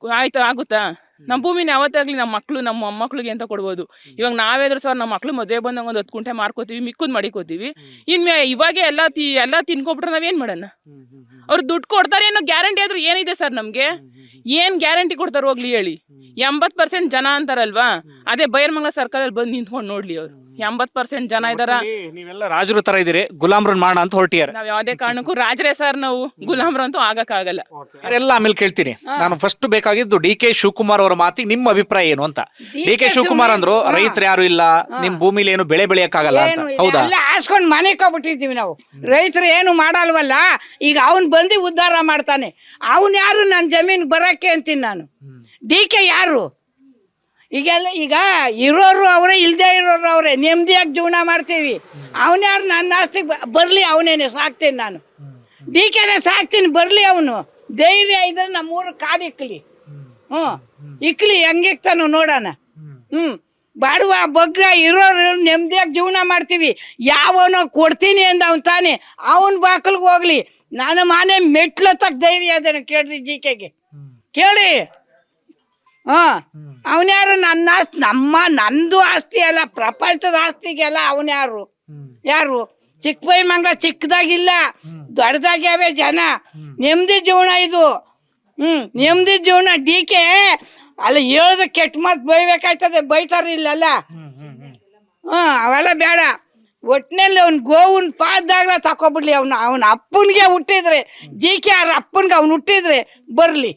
ಆಯ್ತು, ಆಗುತ್ತಾ? ನಮ್ಮ ಭೂಮಿನ ಯಾವತ್ತಾಗ್ಲಿ ನಮ್ಮ ಮಕ್ಳು ನಮ್ಮ ಮೊಮ್ಮಕ್ಳಿಗೆ ಅಂತ ಕೊಡ್ಬೋದು. ಇವಾಗ ನಾವೇದ್ರು ಸರ್ ನಮ್ಮ ಮಕ್ಳು ಮದುವೆ ಬಂದಾಗ 10 ಗುಂಟೆ ಮಾರ್ಕೋತೀವಿ, ಮಿಕ್ಕದ್ ಮಾಡಿಕೋತೀವಿ. ಇವಾಗ ಎಲ್ಲ ತಿನ್ಕೊಬಿಟ್ರೆ ನಾವೇನ್ ಮಾಡೋಣ? ಅವ್ರು ದುಡ್ಡು ಕೊಡ್ತಾರೆ ಅನ್ನೋ ಗ್ಯಾರಂಟಿ ಆದ್ರೂ ಏನಿದೆ ಸರ್ ನಮ್ಗೆ? ಏನ್ ಗ್ಯಾರಂಟಿ ಕೊಡ್ತಾರ ಹೋಗ್ಲಿ ಹೇಳಿ? 80% ಜನ ಅಂತಾರಲ್ವಾ, ಅದೇ ಬೈರ್ಮಂಗ್ಲ ಸರ್ಕಲಲ್ಲಿ ಬಂದು ನಿಂತ್ಕೊಂಡು ನೋಡ್ಲಿ. ಅವ್ರು 80% ಜನ ಇದಾರ. ನೀವೆಲ್ಲ ರಾಜರು ತರ ಇದೀರಿ, ಗುಲಾಮ್ರನ್ ಮಾಡ ಅಂತ ಹೊರಟಿಯಾರ. ನಾವ್ ಯಾವ್ದೇ ಕಾರಣಕ್ಕೂ ರಾಜರೇ ಸರ್, ನಾವು ಗುಲಾಮ್ರಂತೂ ಆಗಕ್ಕಾಗಲ್ಲ. ಎಲ್ಲ ಆಮೇಲೆ ಕೇಳ್ತೀನಿ. ನಾನು ಫಸ್ಟ್ ಬೇಕಾಗಿದ್ದು ಡಿ ಕೆ ಶಿವಕುಮಾರ್ ಅವರ ಮಾತಿಗೆ ನಿಮ್ಮ ಅಭಿಪ್ರಾಯ ಏನು ಅಂತ. ಡಿ ಕೆ ಶಿವಕುಮಾರ್ ಅಂದ್ರು ರೈತರು ಯಾರು ಇಲ್ಲ, ನಿಮ್ ಭೂಮಿಲಿ ಏನು ಬೆಳೆ ಬೆಳೆಯಕ್ಕಾಗಲ್ಲ ಅಂತ. ಹೌದಾ? ಎಲ್ಲ ಹಾಸ್ಕೊಂಡ್ ಮನೆ ಹೋಗ್ಬಿಟ್ಟಿರ್ತೀವಿ ನಾವು. ರೈತರು ಏನು ಮಾಡಲ್ವಲ್ಲ, ಈಗ ಅವನ್ ಬಂದು ಉದ್ಧಾರ ಮಾಡ್ತಾನೆ. ಅವನ್ ಯಾರು ನನ್ನ ಜಮೀನ್ ಬರಕ್ಕೆ ಅಂತೀನಿ ನಾನು? ಡಿ ಕೆ ಯಾರು? ಈಗ ಇರೋರು ಅವರೇ, ಇಲ್ದೇ ಇರೋರು ಅವರೇ. ನೆಮ್ಮದಿಯಾಗಿ ಜೀವನ ಮಾಡ್ತೀವಿ. ಅವನ್ಯಾರು ನನ್ನ ಆಸ್ತಿಗೆ ಬರಲಿ, ಅವನೇನೆ ಸಾಕ್ತೀನಿ ನಾನು. ಡಿ ಕೆನೇ ಸಾಕ್ತೀನಿ, ಬರಲಿ ಅವನು. ಧೈರ್ಯ ಇದ್ರೆ ನಮ್ಮೂರು ಕಾದಿಕ್ಲಿ. ಇಕ್ಲಿ, ಹೆಂಗಿಕ್ತಾನು ನೋಡೋಣ. ಬಾಡುವ ಬಗ್ಗ ಇರೋರು ನೆಮ್ಮದಿಯಾಗಿ ಜೀವನ ಮಾಡ್ತೀವಿ. ಯಾವನೋ ಕೊಡ್ತೀನಿ ಅಂದ ಅವನ್ ತಾನೆ, ಅವನ್ ಬಾಕಲ್ಗೆ ಹೋಗ್ಲಿ. ನಾನು ಮನೆ ಮೆಟ್ಲತ್ತಕ್ ಧೈರ್ಯ ಅದೇನು ಕೇಳ್ರಿ ಜಿ ಕೆಗೆ, ಕೇಳಿ. ಅವನ್ಯಾರು? ನನ್ನ ಆಸ್ತಿ, ನಂದು ಆಸ್ತಿ ಅಲ್ಲ, ಪ್ರಪಂಚದ ಆಸ್ತಿಗೆಲ್ಲ ಅವನ್ಯಾರು? ಯಾರು? ಚಿಕ್ಕಬೈಮಂಗ್ಲ ಚಿಕ್ಕದಾಗಿಲ್ಲ, ದೊಡ್ಡದಾಗ್ಯಾವೆ ಜನ. ನೆಮ್ಮದಿ ಜೀವನ ಇದು. ನೆಮ್ಮದಿ ಜೀವನ. ಡಿ ಕೆ ಅಲ್ಲ ಹೇಳ್ದ ಕೆಟ್ಟ ಮಾತು ಬೈಬೇಕಾಯ್ತದೆ, ಬೈತಾರ ಇಲ್ಲಲ್ಲ. ಅವೆಲ್ಲ ಬೇಡ. ಒಟ್ಟಿನಲ್ಲಿ ಅವ್ನ ಗೋವನ್ ಪಾದಾಗ್ಲ ತಕೊಬಿಡ್ಲಿ. ಅವನ ಅಪ್ಪನಿಗೆ ಹುಟ್ಟಿದ್ರೆ, ಜಿ ಕೆ ಅವ್ರ ಅಪ್ಪನ್ಗೆ ಅವ್ನು ಹುಟ್ಟಿದ್ರೆ ಬರ್ಲಿ.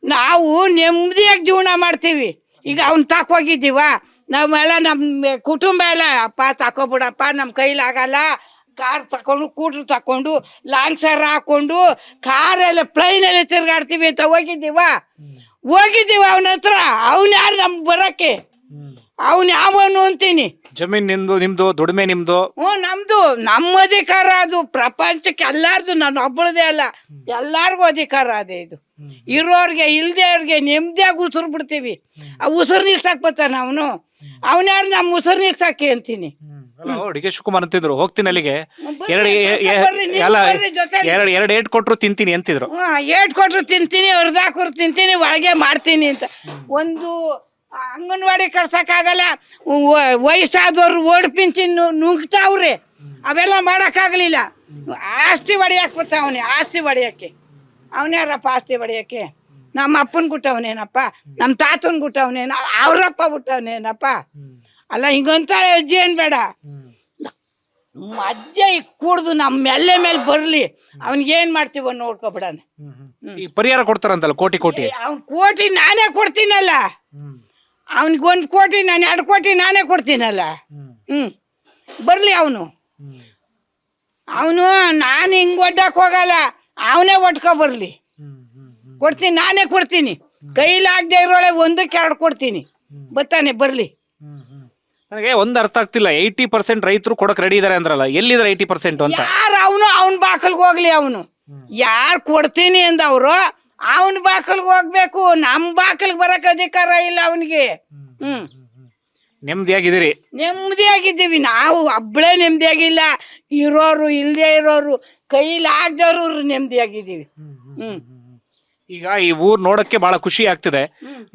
ನಾವು ನೆಮ್ಮದಿಯಾಗಿ ಜೀವನ ಮಾಡ್ತೀವಿ. ಈಗ ಅವ್ನ ತಾಕೋಗಿದ್ದೀವ, ನಾವೆಲ್ಲ ನಮ್ಮ ಕುಟುಂಬ ಎಲ್ಲ ಅಪ್ಪ ತಕೊಬಿಡಪ್ಪ ನಮ್ಮ ಕೈಲಾಗಲ್ಲ, ಕಾರ್ ತಕೊಂಡು ಕೂಟ್ರು ತಕೊಂಡು ಲಾಂಗ್ ಸರ್ ಹಾಕೊಂಡು ಕಾರೆಲ್ಲ ಪ್ಲೈನಲ್ಲಿ ತಿರ್ಗಾಡ್ತೀವಿ ಅಂತ ಹೋಗಿದ್ದೀವ ಅವನ ಹತ್ರ. ಅವನು ಯಾರು ನಮ್ಗೆ ಬರೋಕ್ಕೆ? ಅವನು ಯಾವನು ಅಂತೀನಿ. ಜಮೀನ್ ನಿಮ್ದು ದುಡಿಮೆ ನಿಮ್ದು. ನಮ್ದು, ನಮ್ಮ ಅಧಿಕಾರ ಅದು. ಪ್ರಪಂಚಕ್ಕೆ ಎಲ್ಲಾರ್ದು, ನಾನು ಒಬ್ಬಳದೇ ಅಲ್ಲ, ಎಲ್ಲಾರ್ಗು ಅಧಿಕಾರ ಅದೇ ಇದು. ಇರೋರ್ಗೆ ಇಲ್ದೇ ಅವ್ರಿಗೆ ನೆಮ್ಮದಿಯಾಗಿ ಉಸಿರು ಬಿಡ್ತೀವಿ. ಆ ಉಸಿರು ನಿಲ್ಸಕ್ ಬರ್ತಾನ ಅವನು. ಅವನ್ಯಾರು ನಮ್ಮ ಉಸಿರು ನಿಲ್ಸಕ್ಕೆ ಅಂತೀನಿ. ಡಿ ಕೆ ಶಿವಕುಮಾರ್ ಅಂತಿದ್ರು ಹೋಗ್ತೀನಿ ಅಲ್ಲಿಗೆ, ಎರಡು ಏಟ್ ಕೊಟ್ರು ತಿಂತೀನಿ ಅಂತಿದ್ರು. ಏಟ್ ಕೊಟ್ರು ತಿಂತೀನಿ, ಅರ್ಧಾಕರು ತಿಂತೀನಿ, ಒಳಗೆ ಮಾಡ್ತೀನಿ ಅಂತ. ಒಂದು ಅಂಗನವಾಡಿ ಕಳ್ಸಕ್ಕಾಗಲ್ಲ, ವಯಸ್ಸಾದವ್ರು ಓಡ್ ಪಿಂಚಿನ್ ನುಗ್ತಾವ್ರೆ, ಅವೆಲ್ಲ ಮಾಡಕ್ಕಾಗಲಿಲ್ಲ. ಆಸ್ತಿ ಹೊಡಿಯಕ್ಕೆ ಬರ್ತಾ ಅವನೇ, ಆಸ್ತಿ ಹೊಡಿಯಕ್ಕೆ. ಅವನ್ಯಾರಪ್ಪ ಆಸ್ತಿ ಹೊಡಿಯಕ್ಕೆ? ನಮ್ಮ ಅಪ್ಪನ ಗುಟ್ಟವನೇನಪ್ಪ, ನಮ್ಮ ತಾತನ ಗುಟ್ಟವನೇನ, ಅವ್ರಪ್ಪ ಬಿಟ್ಟವನೇನಪ್ಪ? ಅಲ್ಲ ಹಿಂಗಂತಾಳೆ ಅಜ್ಜಿ ಏನ್ ಬೇಡ, ಮಧ್ಯ ಕುಡ್ದು ನಮ್ಮ ಮೇಲೆ ಬರ್ಲಿ, ಅವನಿಗೇನ್ ಮಾಡ್ತೀವ ನೋಡ್ಕೊಬಿಡಣ. ಈ ಪರಿಹಾರ ಕೊಡ್ತಾರಂತಲ್ಲ ಕೋಟಿ ಕೋಟಿ. ಅವ್ನ್ ಕೋಟಿ ನಾನೇ ಕೊಡ್ತೀನಲ್ಲ, ಅವನಿಗೆ 1 ಕೋಟಿ, ನಾನು 2 ಕೋಟಿ ನಾನೇ ಕೊಡ್ತೀನಲ್ಲ. ಬರ್ಲಿ ಅವನು. ನಾನು ಹಿಂಗ್ ಒಡ್ಡಕ್ ಹೋಗಲ್ಲ, ಅವನೇ ಒಡ್ಕೊ ಬರ್ಲಿ. ಕೊಡ್ತೀನಿ, ನಾನೇ ಕೊಡ್ತೀನಿ. ಕೈಲಾಗದೆ ಇರೋಳೆ 1ಕ್ಕೆ 2 ಕೊಡ್ತೀನಿ. ಬರ್ತಾನೆ, ಬರ್ಲಿ. ನನಗೆ ಒಂದು ಅರ್ಥ ಆಗ್ತಿಲ್ಲ, 80% ರೈತರು ಕೊಡಕ್ ರೆಡಿ ಇದಾರೆ ಅಂದ್ರಲ್ಲ, ಎಲ್ಲಿದ್ದಾರೆ 80% ಅಂತ? ಯಾರು ಅವನ ಬಾಕಲ್ಗೆ ಹೋಗ್ಲಿ. ಅವನು ಯಾರು ಕೊಡ್ತೀನಿ ಅಂದವ್ರು ಅವನ ಬಾಕಲ್ಗೆ ಹೋಗ್ಬೇಕು. ನಮ್ಮ ಬಾಕಲ್ಗೆ ಬರಕ್ ಅಧಿಕಾರ ಇಲ್ಲ ಅವನಿಗೆ. ನೆಮ್ಮದಿಯಾಗಿದ್ದೀರಿ? ನೆಮ್ಮದಿಯಾಗಿದ್ದೀವಿ ನಾವು. ಒಬ್ಬಳೇ ನೆಮ್ಮದಿಯಾಗಿಲ್ಲ, ಇರೋರು ಇಲ್ಲದೆ ಇರೋರು, ಕೈಲಾಗ್ದವ್ರು ನೆಮ್ಮದಿಯಾಗಿದ್ದೀವಿ. ಈಗ ಈ ಊರ್ ನೋಡಕ್ಕೆ ಬಹಳ ಖುಷಿ ಆಗ್ತಿದೆ.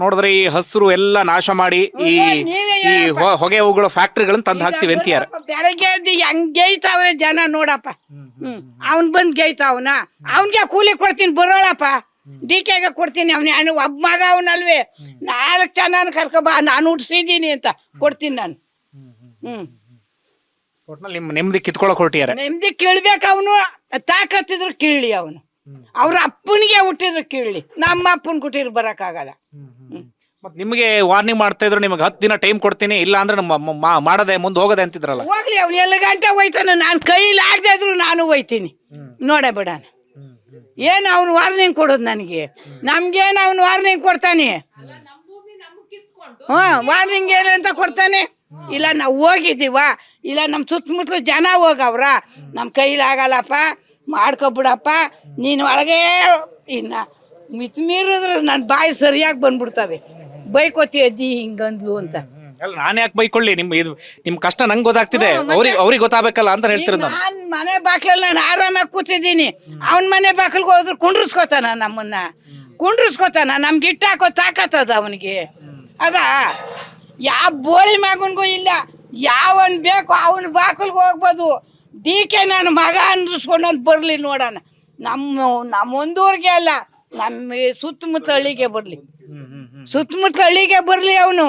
ನೋಡಿದ್ರೆ ಈ ಹಸಿರು ಎಲ್ಲ ನಾಶ ಮಾಡಿ ಈ ಹೊಗೆ ಹೂಗಳ ಫ್ಯಾಕ್ಟ್ರಿಗಳನ್ನ ತಂದು ಹಾಕ್ತಿವಿ ಅಂತೀಯಾರ. ಬೆಳಗ್ಗೆ ಎದ್ದು ಹೆಂಗ್ ಗೇಯ್ತಾವ್ರೆ ಜನ ನೋಡಪ್ಪ. ಅವನ್ ಬಂದ್ ಗೇಯ್ತಾವನ, ಅವನ್ಗೆ ಕೂಲಿ ಕೊಡ್ತೀನಿ, ಬರೋಳಪ್ಪ. DKಗೆ ಕೊಡ್ತೀನಿ. ಅವನು ಒಬ್ಬ ಮಗ ಅವನಲ್ವೇ, 4 ಜನ ಕರ್ಕೊಬಾ, ನಾನು ಹುಡ್ಸಿದ್ದೀನಿ ಅಂತ ಕೊಡ್ತೀನಿ ನಾನು. ನಿಮ್ ನೆಮ್ಮದಿ ಕಿತ್ಕೊಳಕ್ ಹೊರಟಿಯಾರ. ನೆಮ್ಮದಿ ಕೀಳ್ಬೇಕು. ಅವನು ತಾಕತ್ತಿದ್ರು ಕೀಳ್ಲಿ. ಅವನು ಅವ್ರ ಅಪ್ಪನಿಗೆ ಹುಟ್ಟಿದ್ರು ಕೀಳ್ಲಿ, ನಮ್ಮ ಅಪ್ಪನ್ ಹುಟ್ಟಿದ್ರು ಬರಕ್ಕಾಗಲ್ಲ. ಮತ್ ನಿಮ್ಗೆ ವಾರ್ನಿಂಗ್ ಮಾಡ್ತಾ ಇದ್ರು, ನಿಮ್ಗೆ 10 ದಿನ ಟೈಮ್ ಕೊಡ್ತೀನಿ, ಇಲ್ಲ ಅಂದ್ರೆ ಮಾಡದೆ ಮುಂದೆ ಹೋಗದೆ ಅಂತಿದ್ರಲ್ಲ. ಹೋಗ್ಲಿ, ಅವ್ನು 2 ಗಂಟೆ ಹೋಯ್ತಾನ, ನಾನು ಕೈಲಾಗದೆ ಇದ್ರು ನಾನು ಹೋಯ್ತೀನಿ. ನೋಡೇ ಬಿಡಾನ. ಏನು ಅವನು ವಾರ್ನಿಂಗ್ ಕೊಡೋದು ನನಗೆ? ನಮ್ಗೇನು ಅವನು ವಾರ್ನಿಂಗ್ ಕೊಡ್ತಾನೆ? ವಾರ್ನಿಂಗ್ ಏನಂತ ಕೊಡ್ತಾನೆ? ಇಲ್ಲ ನಾವು ಹೋಗಿದ್ದೀವ, ಇಲ್ಲ ನಮ್ಮ ಸುತ್ತಮುತ್ತಲು ಜನ ಹೋಗವ್ರ, ನಮ್ಮ ಕೈಲಾಗಲ್ಲಪ್ಪ, ಮಾಡ್ಕೊಬಿಡಪ್ಪ ನೀನು ಒಳಗೆ. ಇನ್ನ ಮಿತಿಮೀರಿದ್ರು ನನ್ನ ಬಾಯಿ ಸರಿಯಾಗಿ ಬಂದ್ಬಿಡ್ತವೆ. ಬೈಕೋತಿ ಅಜ್ಜಿ ಹಿಂಗಂದ್ಲು ಅಂತ. ಅಲ್ಲ, ನಾನು ಯಾಕೆ ಬೈಕೊಳ್ಳಿ? ನಿಮ್ ಕಷ್ಟ ನಂಗೆ ಗೊತ್ತಾಗ್ತಿದೆ, ಅವ್ರಿಗೆ ಗೊತ್ತಾಗಬೇಕಲ್ಲ ಅಂತ ಹೇಳ್ತಿರೋದು. ನಾನು ಮನೆ ಬಾಕ್ಲಲ್ಲಿ ನಾನು ಆರಾಮಾಗಿ ಕೂತಿದ್ದೀನಿ, ಅವನ ಮನೆ ಬಾಕಲ್ಗೆ ಹೋದ್ರು ಕುಂಡ್ರಿಸ್ಕೋತಾನ, ನಮ್ಮನ್ನ ಕುಂಡ್ರಿಸ್ಕೋತಾನ. ನಮ್ಗೆ ಇಟ್ಟಾಕೋ ತಾಕತ್ತದ ಅವನಿಗೆ. ಅದ ಯಾವ ಬೋಳಿ ಮಗನ್ಗೂ ಇಲ್ಲ. ಯಾವನ್ ಬೇಕು ಅವನ ಬಾಕಲ್ಗೆ ಹೋಗ್ಬೋದು. DK ನನ್ನ ಮಗ ಅಂದಿಸ್ಕೊಂಡು ಬರ್ಲಿ ನೋಡೋಣ. ನಮ್ಮ ಒಂದೂರಿಗೆ ಅಲ್ಲ, ನಮ್ಮ ಸುತ್ತಮುತ್ತ ಹಳ್ಳಿಗೆ ಬರ್ಲಿ, ಸುತ್ತಮುತ್ತ ಹಳ್ಳಿಗೆ ಬರ್ಲಿ ಅವನು.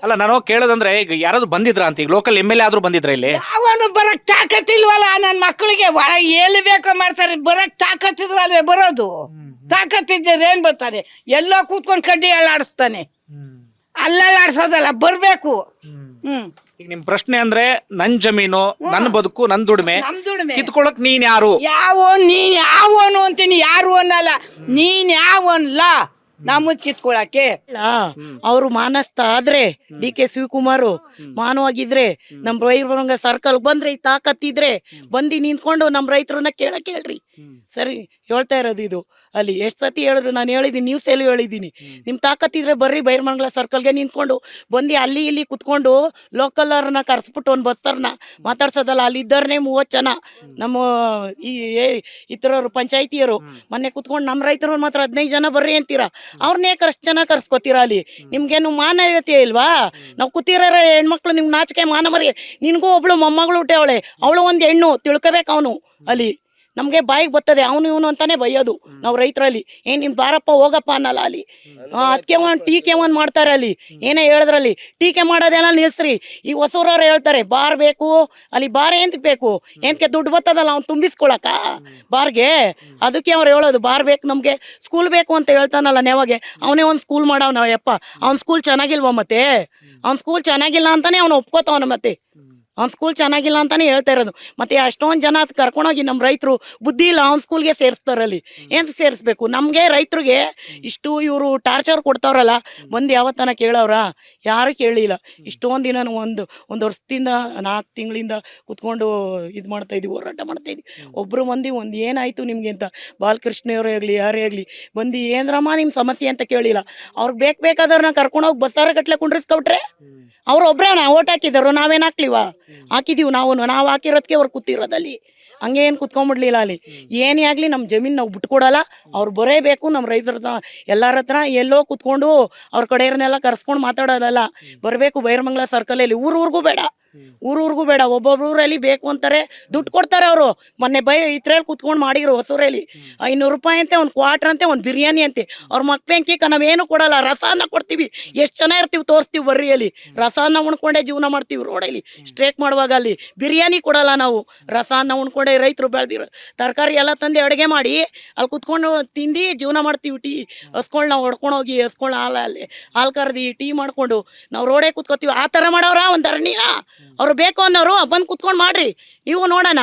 ಅಲ್ಲ, ನಾನು ಕೇಳೋದಂದ್ರೆ, ಈಗ ಯಾರಾದ್ರು ಬಂದಿದ್ರ ಅಂತ, ಈಗ ಲೋಕಲ್ MLA ಆದ್ರೂ ಬಂದಿದ್ರ ಇಲ್ಲಿ? ಅವನು ಬರಕ್ ತಾಕತ್ತಿಲ್ವಲ್ಲ ನನ್ನ ಮಕ್ಕಳಿಗೆ. ಒಳಗೆ ಎಲ್ಲಿ ಬೇಕೋ ಮಾಡ್ತಾರೆ, ಬರಕ್ ತಾಕತ್ತಿದ್ರು ಅಲ್ವೇ ಬರೋದು. ತಾಕತ್ತಿದ್ರೆ ಏನ್ ಬರ್ತಾನೆ? ಎಲ್ಲೋ ಕೂತ್ಕೊಂಡು ಕಡ್ಡಿ ಅಲ್ಲಾಡಿಸ್ತಾನೆ. ಅಲ್ಲಾಡ್ಸೋದಲ್ಲ, ಬರ್ಬೇಕು. ಈಗ ನಿಮ್ ಪ್ರಶ್ನೆ ಅಂದ್ರೆ, ನನ್ ಜಮೀನು, ನನ್ ಬದುಕು, ನನ್ ದುಡಿಮೆ ಕಿತ್ಕೊಳಕ್ ನೀನ್ ಯಾರು? ನೀನ್ ಯಾವನು ಅಂತೀನಿ, ಯಾರು ಅನ್ನಲ್ಲ. ನೀನ್ ಯಾವನ್ಲ ನಮ್ಮದ್ ಕಿತ್ಕೊಳಕ್ಕೆ? ಅವ್ರು ಮಾನಸ್ತ ಆದ್ರೆ, DK ಶಿವಕುಮಾರು ಮಾನವಾಗಿದ್ರೆ, ನಮ್ ರೈತ ಸರ್ಕಲ್ ಬಂದ್ರೆ, ಈ ತಾಕತ್ತಿದ್ರೆ ಬಂದು ನಿಂತ್ಕೊಂಡು ನಮ್ ರೈತರನ್ನ ಕೇಳ್ರಿ. ಸರಿ ಹೇಳ್ತಾ ಇರೋದು ಇದು. ಅಲ್ಲಿ ಎಷ್ಟು ಸತಿ ಹೇಳಿದ್ರು, ನಾನು ಹೇಳಿದ್ದೀನಿ, ನ್ಯೂಸಲ್ಲಿ ಹೇಳಿದ್ದೀನಿ. ನಿಮ್ಮ ತಾಕತ್ತಿದ್ರೆ ಬರ್ರಿ ಬೈರಮಂಗಲ ಸರ್ಕಲ್ಗೆ ನಿಂತ್ಕೊಂಡು ಬಂದು ಅಲ್ಲಿ ಇಲ್ಲಿ ಕುತ್ಕೊಂಡು ಲೋಕಲ್ ಅವ್ರನ್ನ ಕರೆಸ್ಬಿಟ್ಟು ಒಂದು ಬಸ್ಸರ್ನ ಮಾತಾಡ್ಸೋದಲ್ಲ. ಅಲ್ಲಿ ಇದ್ದವ್ರನ್ನೇ 30 ಜನ ನಮ್ಮ ಈ ಥರವ್ರು ಪಂಚಾಯತಿಯರು ಮೊನ್ನೆ ಕುತ್ಕೊಂಡು ನಮ್ಮ ರೈತರು ಮಾತ್ರ 15 ಜನ ಬರ್ರಿ ಅಂತೀರಾ. ಅವ್ರನ್ನೇ ಎಷ್ಟು ಜನ ಕರ್ಸ್ಕೊತೀರಾ? ಅಲ್ಲಿ ನಿಮ್ಗೇನು ಮಾನವೀಯತೆ ಇಲ್ವಾ? ನಾವು ಕೂತಿರೋ ಹೆಣ್ಮಕ್ಳು ನಿಮ್ಗೆ ನಾಚಿಕೆ ಮಾನ ಮರಿ. ನಿನಗೂ ಒಬ್ಳು ಮೊಮ್ಮಗಳು ಹುಟ್ಟೆ, ಅವಳು ಒಂದು ಹೆಣ್ಣು ತಿಳ್ಕೊಬೇಕು ಅವನು. ಅಲ್ಲಿ ನಮಗೆ ಬಾಯಿಗೆ ಬರ್ತದೆ ಅವನು ಇವನು ಅಂತಾನೆ ಬೈಯೋದು ನಾವು ರೈತರಲ್ಲಿ. ಏನ್ ನೀನ್ ಬಾರಪ್ಪ ಹೋಗಪ್ಪ ಅನ್ನಲ್ಲ ಅಲ್ಲಿ. ಅದಕ್ಕೆ ಒಂದು ಟೀಕೆ ಒಂದು ಮಾಡ್ತಾರೆ ಅಲ್ಲಿ, ಏನೇ ಹೇಳಿದ್ರಲ್ಲಿ ಟೀಕೆ ಮಾಡೋದೆಲ್ಲ ನಿಲ್ಸ್ರಿ. ಈ ಹೊಸೂರವ್ರು ಹೇಳ್ತಾರೆ ಬಾರ್ ಬೇಕು, ಅಲ್ಲಿ ಬಾರ್ ಏನ್ ಬೇಕು, ಏನ್ಕೆ ದುಡ್ಡು ಬರ್ತದಲ್ಲ ಅವ್ನು ತುಂಬಿಸ್ಕೊಳಕ ಬಾರ್ಗೆ, ಅದಕ್ಕೆ ಅವ್ರು ಹೇಳೋದು ಬಾರ್ ಬೇಕು ನಮ್ಗೆ, ಸ್ಕೂಲ್ ಬೇಕು ಅಂತ ಹೇಳ್ತಾನಲ್ಲ ನೆವಾಗೆ. ಅವನೇ ಒಂದು ಸ್ಕೂಲ್ ಮಾಡವ್ ನಾವು ಯಪ್ಪ, ಅವ್ನ ಸ್ಕೂಲ್ ಚೆನ್ನಾಗಿಲ್ವ ಮತ್ತೆ, ಅವ್ನ ಸ್ಕೂಲ್ ಚೆನ್ನಾಗಿಲ್ಲ ಅಂತಾನೆ ಅವ್ನು ಒಪ್ಕೋತಾವನ ಮತ್ತೆ, ಅವ್ನ ಸ್ಕೂಲ್ ಚೆನ್ನಾಗಿಲ್ಲ ಅಂತಾನೆ ಹೇಳ್ತಾ ಇರೋದು. ಮತ್ತೆ ಅಷ್ಟೊಂದು ಜನ ಕರ್ಕೊಂಡೋಗಿ ನಮ್ಮ ರೈತರು ಬುದ್ಧಿ ಇಲ್ಲ ಅವ್ನ ಸ್ಕೂಲ್ಗೆ ಸೇರಿಸ್ತಾರಲ್ಲಿ. ಏನು ಸೇರಿಸ್ಬೇಕು ನಮಗೆ ರೈತರಿಗೆ ಇಷ್ಟು ಇವರು ಟಾರ್ಚರ್ ಕೊಡ್ತಾವ್ರಲ್ಲ, ಬಂದು ಯಾವತ್ತನ ಕೇಳವ್ರ? ಯಾರು ಕೇಳಿಲ್ಲ. ಇಷ್ಟೊಂದು ದಿನ ಒಂದು ವರ್ಷದಿಂದ 4 ತಿಂಗಳಿಂದ ಕುತ್ಕೊಂಡು ಇದು ಮಾಡ್ತಾ ಇದೀವಿ, ಹೋರಾಟ ಮಾಡ್ತಾ ಇದೀವಿ. ಒಬ್ಬರು ಮಂದಿ ಒಂದು ಏನಾಯ್ತು ನಿಮಗೆ ಅಂತ ಬಾಲಕೃಷ್ಣವರೇ ಆಗಲಿ ಯಾರೇ ಆಗಲಿ ಬಂದು ಏನ್ರಮ್ಮ ನಿಮ್ಮ ಸಮಸ್ಯೆ ಅಂತ ಕೇಳಿಲ್ಲ. ಅವ್ರಿಗೆ ಬೇಕಾದವ್ರನ್ನ ಕರ್ಕೊಂಡೋಗಿ ಬಸ್ಸಾರ ಗಟ್ಲೆ ಕುಂಡ್ರಿಸ್ಕೊಬಿಟ್ರೆ ಅವ್ರು ಒಬ್ರೇ ಓಟ್ ಹಾಕಿದ್ರು, ನಾವೇನು ಹಾಕ್ಲಿವ? ಹಾಕಿದೀವಿ ನಾವು ಹಾಕಿರೋದಕ್ಕೆ ಅವ್ರು ಕೂತಿರೋದಲ್ಲಿ, ಹಂಗೆ ಏನು ಕುತ್ಕೊಂಡ್ಬಿಡ್ಲಿಲ್ಲ ಅಲ್ಲಿ. ಏನೇ ಆಗಲಿ ನಮ್ಮ ಜಮೀನು ನಾವು ಬಿಟ್ಕೊಡಲ್ಲ, ಅವ್ರು ಬರೇಬೇಕು. ನಮ್ಮ ರೈತರ ಹತ್ರ ಎಲ್ಲರ ಹತ್ರ ಎಲ್ಲೋ ಕುತ್ಕೊಂಡು ಅವ್ರ ಕಡೆಯವ್ರನ್ನೆಲ್ಲ ಕರ್ಸ್ಕೊಂಡು ಮಾತಾಡೋದಲ್ಲ, ಬರಬೇಕು ಬೈರಮಂಗಲ ಸರ್ಕಲಲ್ಲಿ. ಊರಿಗೂ ಬೇಡ, ಒಬ್ಬೊಬ್ಬರಲ್ಲಿ ಬೇಕು ಅಂತಾರೆ, ದುಡ್ಡು ಕೊಡ್ತಾರೆ ಅವರು. ಮೊನ್ನೆ ಇದ್ರಲ್ಲಿ ಕುತ್ಕೊಂಡು ಮಾಡಿದ್ರು ಹೊಸೂರಲ್ಲಿ, 500 ರೂಪಾಯಿ ಅಂತೆ ಒಂದು ಕ್ವಾರ್ಟರ್ ಅಂತೆ, ಒಂದು ಬಿರಿಯಾನಿ ಅಂತೆ. ಅವ್ರ ಮಕ್ಪೆಂಕಿಕ ನಾವೇನು ಕೊಡಲ್ಲ, ರಸಾನ ಕೊಡ್ತೀವಿ. ಎಷ್ಟು ಜನ ಇರ್ತೀವಿ ತೋರಿಸ್ತೀವಿ ಬರ್ರಿ ಅಲ್ಲಿ, ರಸಾನ ಉಣ್ಕೊಂಡೇ ಜೀವನ ಮಾಡ್ತೀವಿ ರೋಡಲ್ಲಿ ಸ್ಟ್ರೈಕ್ ಮಾಡುವಾಗ. ಅಲ್ಲಿ ಬಿರಿಯಾನಿ ಕೊಡಲ್ಲ ನಾವು, ರಸಾನ ಉಣ್ಕೊಂಡೆ ರೈತರು ಬೆಳೆದಿರೋ ತರಕಾರಿ ಎಲ್ಲ ತಂದು ಅಡುಗೆ ಮಾಡಿ ಅಲ್ಲಿ ಕುತ್ಕೊಂಡು ತಿಂದು ಜೀವನ ಮಾಡ್ತೀವಿ. ಟೀ ಹಸ್ಕೊಂಡು ನಾವು ಹೊಡ್ಕೊಂಡೋಗಿ ಹಸ್ಕೊಂಡು ಹಾಲು ಕರೆದಿ ಟೀ ಮಾಡ್ಕೊಂಡು ನಾವು ರೋಡೇ ಕುತ್ಕೋತೀವಿ. ಆ ಥರ ಮಾಡೋರ ಒಂದು ಧರಣಿನ? ಅವ್ರು ಬೇಕು ಅನ್ನೋರು ಬಂದು ಕುತ್ಕೊಂಡು ಮಾಡ್ರಿ, ನೀವು ನೋಡೋಣ.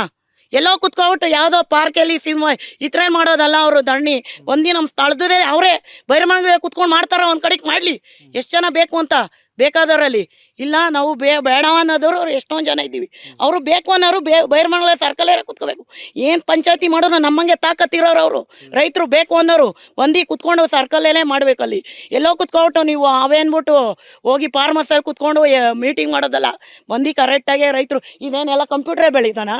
ಎಲ್ಲೋ ಕುತ್ಕೊಬಿಟ್ಟು ಯಾವುದೋ ಪಾರ್ಕಲ್ಲಿ ಸಿನಿಮಾ ಈ ಥರ ಮಾಡೋದಲ್ಲ ಅವರು ಧರಣಿ. ಒಂದಿ ನಮ್ಮ ಸ್ಥಳದೇ ಅವರೇ ಬೈರಮಂಗಲದಲ್ಲಿ ಕುತ್ಕೊಂಡು ಮಾಡ್ತಾರ, ಒಂದು ಕಡೆಗೆ ಮಾಡಲಿ. ಎಷ್ಟು ಜನ ಬೇಕು ಅಂತ ಬೇಕಾದವರಲ್ಲಿ ಇಲ್ಲ, ನಾವು ಬೇಡ ಅನ್ನೋದವ್ರು ಎಷ್ಟೊಂದು ಜನ ಇದ್ದೀವಿ. ಅವರು ಬೇಕು ಅನ್ನೋರು ಬೈರಮಂಗಲ ಸರ್ಕಲೇ ಕುತ್ಕೋಬೇಕು. ಏನು ಪಂಚಾಯತಿ ಮಾಡೋರು ನಮ್ಮಂಗೆ ತಾಕತ್ತಿರೋರು ಅವರು. ರೈತರು ಬೇಕು ಅನ್ನೋರು ಬಂದು ಕುತ್ಕೊಂಡು ಸರ್ಕಲಲ್ಲೇ ಮಾಡ್ಬೇಕಲ್ಲಿ. ಎಲ್ಲೋ ಕುತ್ಕೊಬಿಟ್ಟು ನೀವು ಅವೇನ್ಬಿಟ್ಟು ಹೋಗಿ ಫಾರ್ಮಸಲ್ಲಿ ಕುತ್ಕೊಂಡು ಮೀಟಿಂಗ್ ಮಾಡೋದಲ್ಲ. ಬಂದು ಕರೆಕ್ಟಾಗಿ ರೈತರು ಇದೇನೆಲ್ಲ ಕಂಪ್ಯೂಟ್ರೇ ಬೆಳಿತಾನ?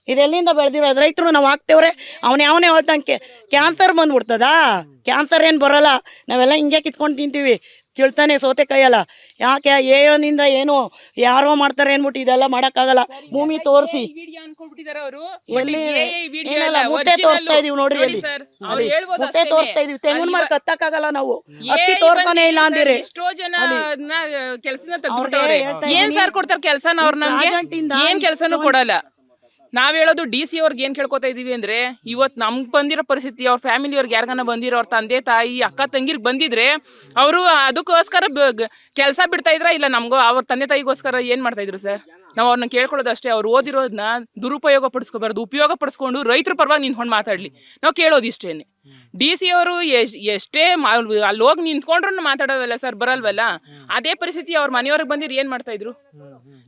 ಇದೆಲ್ಲಿಂದ ಬೆಳೆದಿರೋದು? ರೈತರು ನಾವು ಹಾಕ್ತೇವ್ರೆ, ಅವನೇ ಹೇಳ್ತಾನೆ ಕ್ಯಾನ್ಸರ್ ಬಂದ್ಬಿಡ್ತದಾ? ಕ್ಯಾನ್ಸರ್ ಏನು ಬರೋಲ್ಲ, ನಾವೆಲ್ಲ ಹಿಂಗೆ ಕಿತ್ಕೊಂಡು ತಿಂತೀವಿ. ಕೇಳ್ತಾನೆ ಸೌತೆಕಾಯಲ್ಲ. ಯಾಕೆ ಏನಿಂದ ಏನು ಯಾರೋ ಮಾಡ್ತಾರೆ ಅನ್ಬಿಟ್ಟು ಇದೆಲ್ಲ ಮಾಡೋಕ್ಕಾಗಲ್ಲ. ಭೂಮಿ ತೋರಿಸಿ ಮುಟ್ಟೆ ತೋರಿಸ್ತಾ ಇದೀವಿ ನೋಡ್ರಿ, ಅಲ್ಲಿ ಮುಟ್ಟೆ ತೋರಿಸ್ತಾ ಇದೀವಿ. ತೆಂಗಿನ ಮರ ಕತ್ತಕ್ಕಾಗಲ್ಲ ನಾವು, ಹತ್ತಿ ತೋರ್ಸಾನೆ ಇಲ್ಲ ಅಂದಿರಿ. ಎಷ್ಟೋ ಜನ ಕೆಲಸನ ತೆಗ್ದ್ಬಿಟ್ಟವ್ರೆ. ಏನ್ ಸಾರ್ ಕೊಡ್ತಾರ ಕೆಲ್ಸನ ಅವ್ರು? ನಮ್ಗೆ ಏನ್ ಕೆಲ್ಸನೂ ಕೊಡಲ್ಲ. ನಾವ್ ಹೇಳೋದು DC ಅವ್ರಿಗೆ ಏನ್ ಕೇಳ್ಕೊತಾ ಇದೀವಿ ಅಂದ್ರೆ, ಇವತ್ ನಮ್ಗ್ ಬಂದಿರೋ ಪರಿಸ್ಥಿತಿ ಅವ್ರ ಫ್ಯಾಮಿಲಿ ಅವ್ರಿಗೆ ಯಾರಿಗಾನ ಬಂದಿರೋ ಅವ್ರ ತಂದೆ ತಾಯಿ ಅಕ್ಕ ತಂಗಿರ್ ಬಂದಿದ್ರೆ ಅವರು ಅದಕ್ಕೋಸ್ಕರ ಕೆಲಸ ಬಿಡ್ತಾ ಇದ್ರ ಇಲ್ಲ ನಮ್ಗೋ ಅವ್ರ ತಂದೆ ತಾಯಿಗೋಸ್ಕರ ಏನ್ ಮಾಡ್ತಾ ಇದ್ರು ಸರ್? ನಾವು ಅವ್ರನ್ನ ಕೇಳ್ಕೊಳ್ಳೋದು ಅಷ್ಟೇ. ಅವ್ರು ಓದಿರೋದನ್ನ ದುರುಪಯೋಗ ಪಡಿಸ್ಕೋಬಾರ್ದು, ಉಪಯೋಗ ಪಡಿಸ್ಕೊಂಡು ರೈತರ ಪರವಾಗಿ ನಿಂತ್ಕೊಂಡು ಮಾತಾಡ್ಲಿ. ನಾವು ಕೇಳೋದು ಇಷ್ಟೇನೆ. DC ಅವರು ಎಷ್ಟೇ ಅಲ್ಲಿ ಹೋಗಿ ನಿಂತ್ಕೊಂಡ್ರು ಮಾತಾಡೋದಲ್ಲ ಸರ್, ಬರಲ್ವಲ್ಲ. ಅದೇ ಪರಿಸ್ಥಿತಿ ಅವ್ರ ಮನೆಯವ್ರಿಗೆ ಬಂದಿರ್ ಏನ್ ಮಾಡ್ತಾ ಇದ್ರು?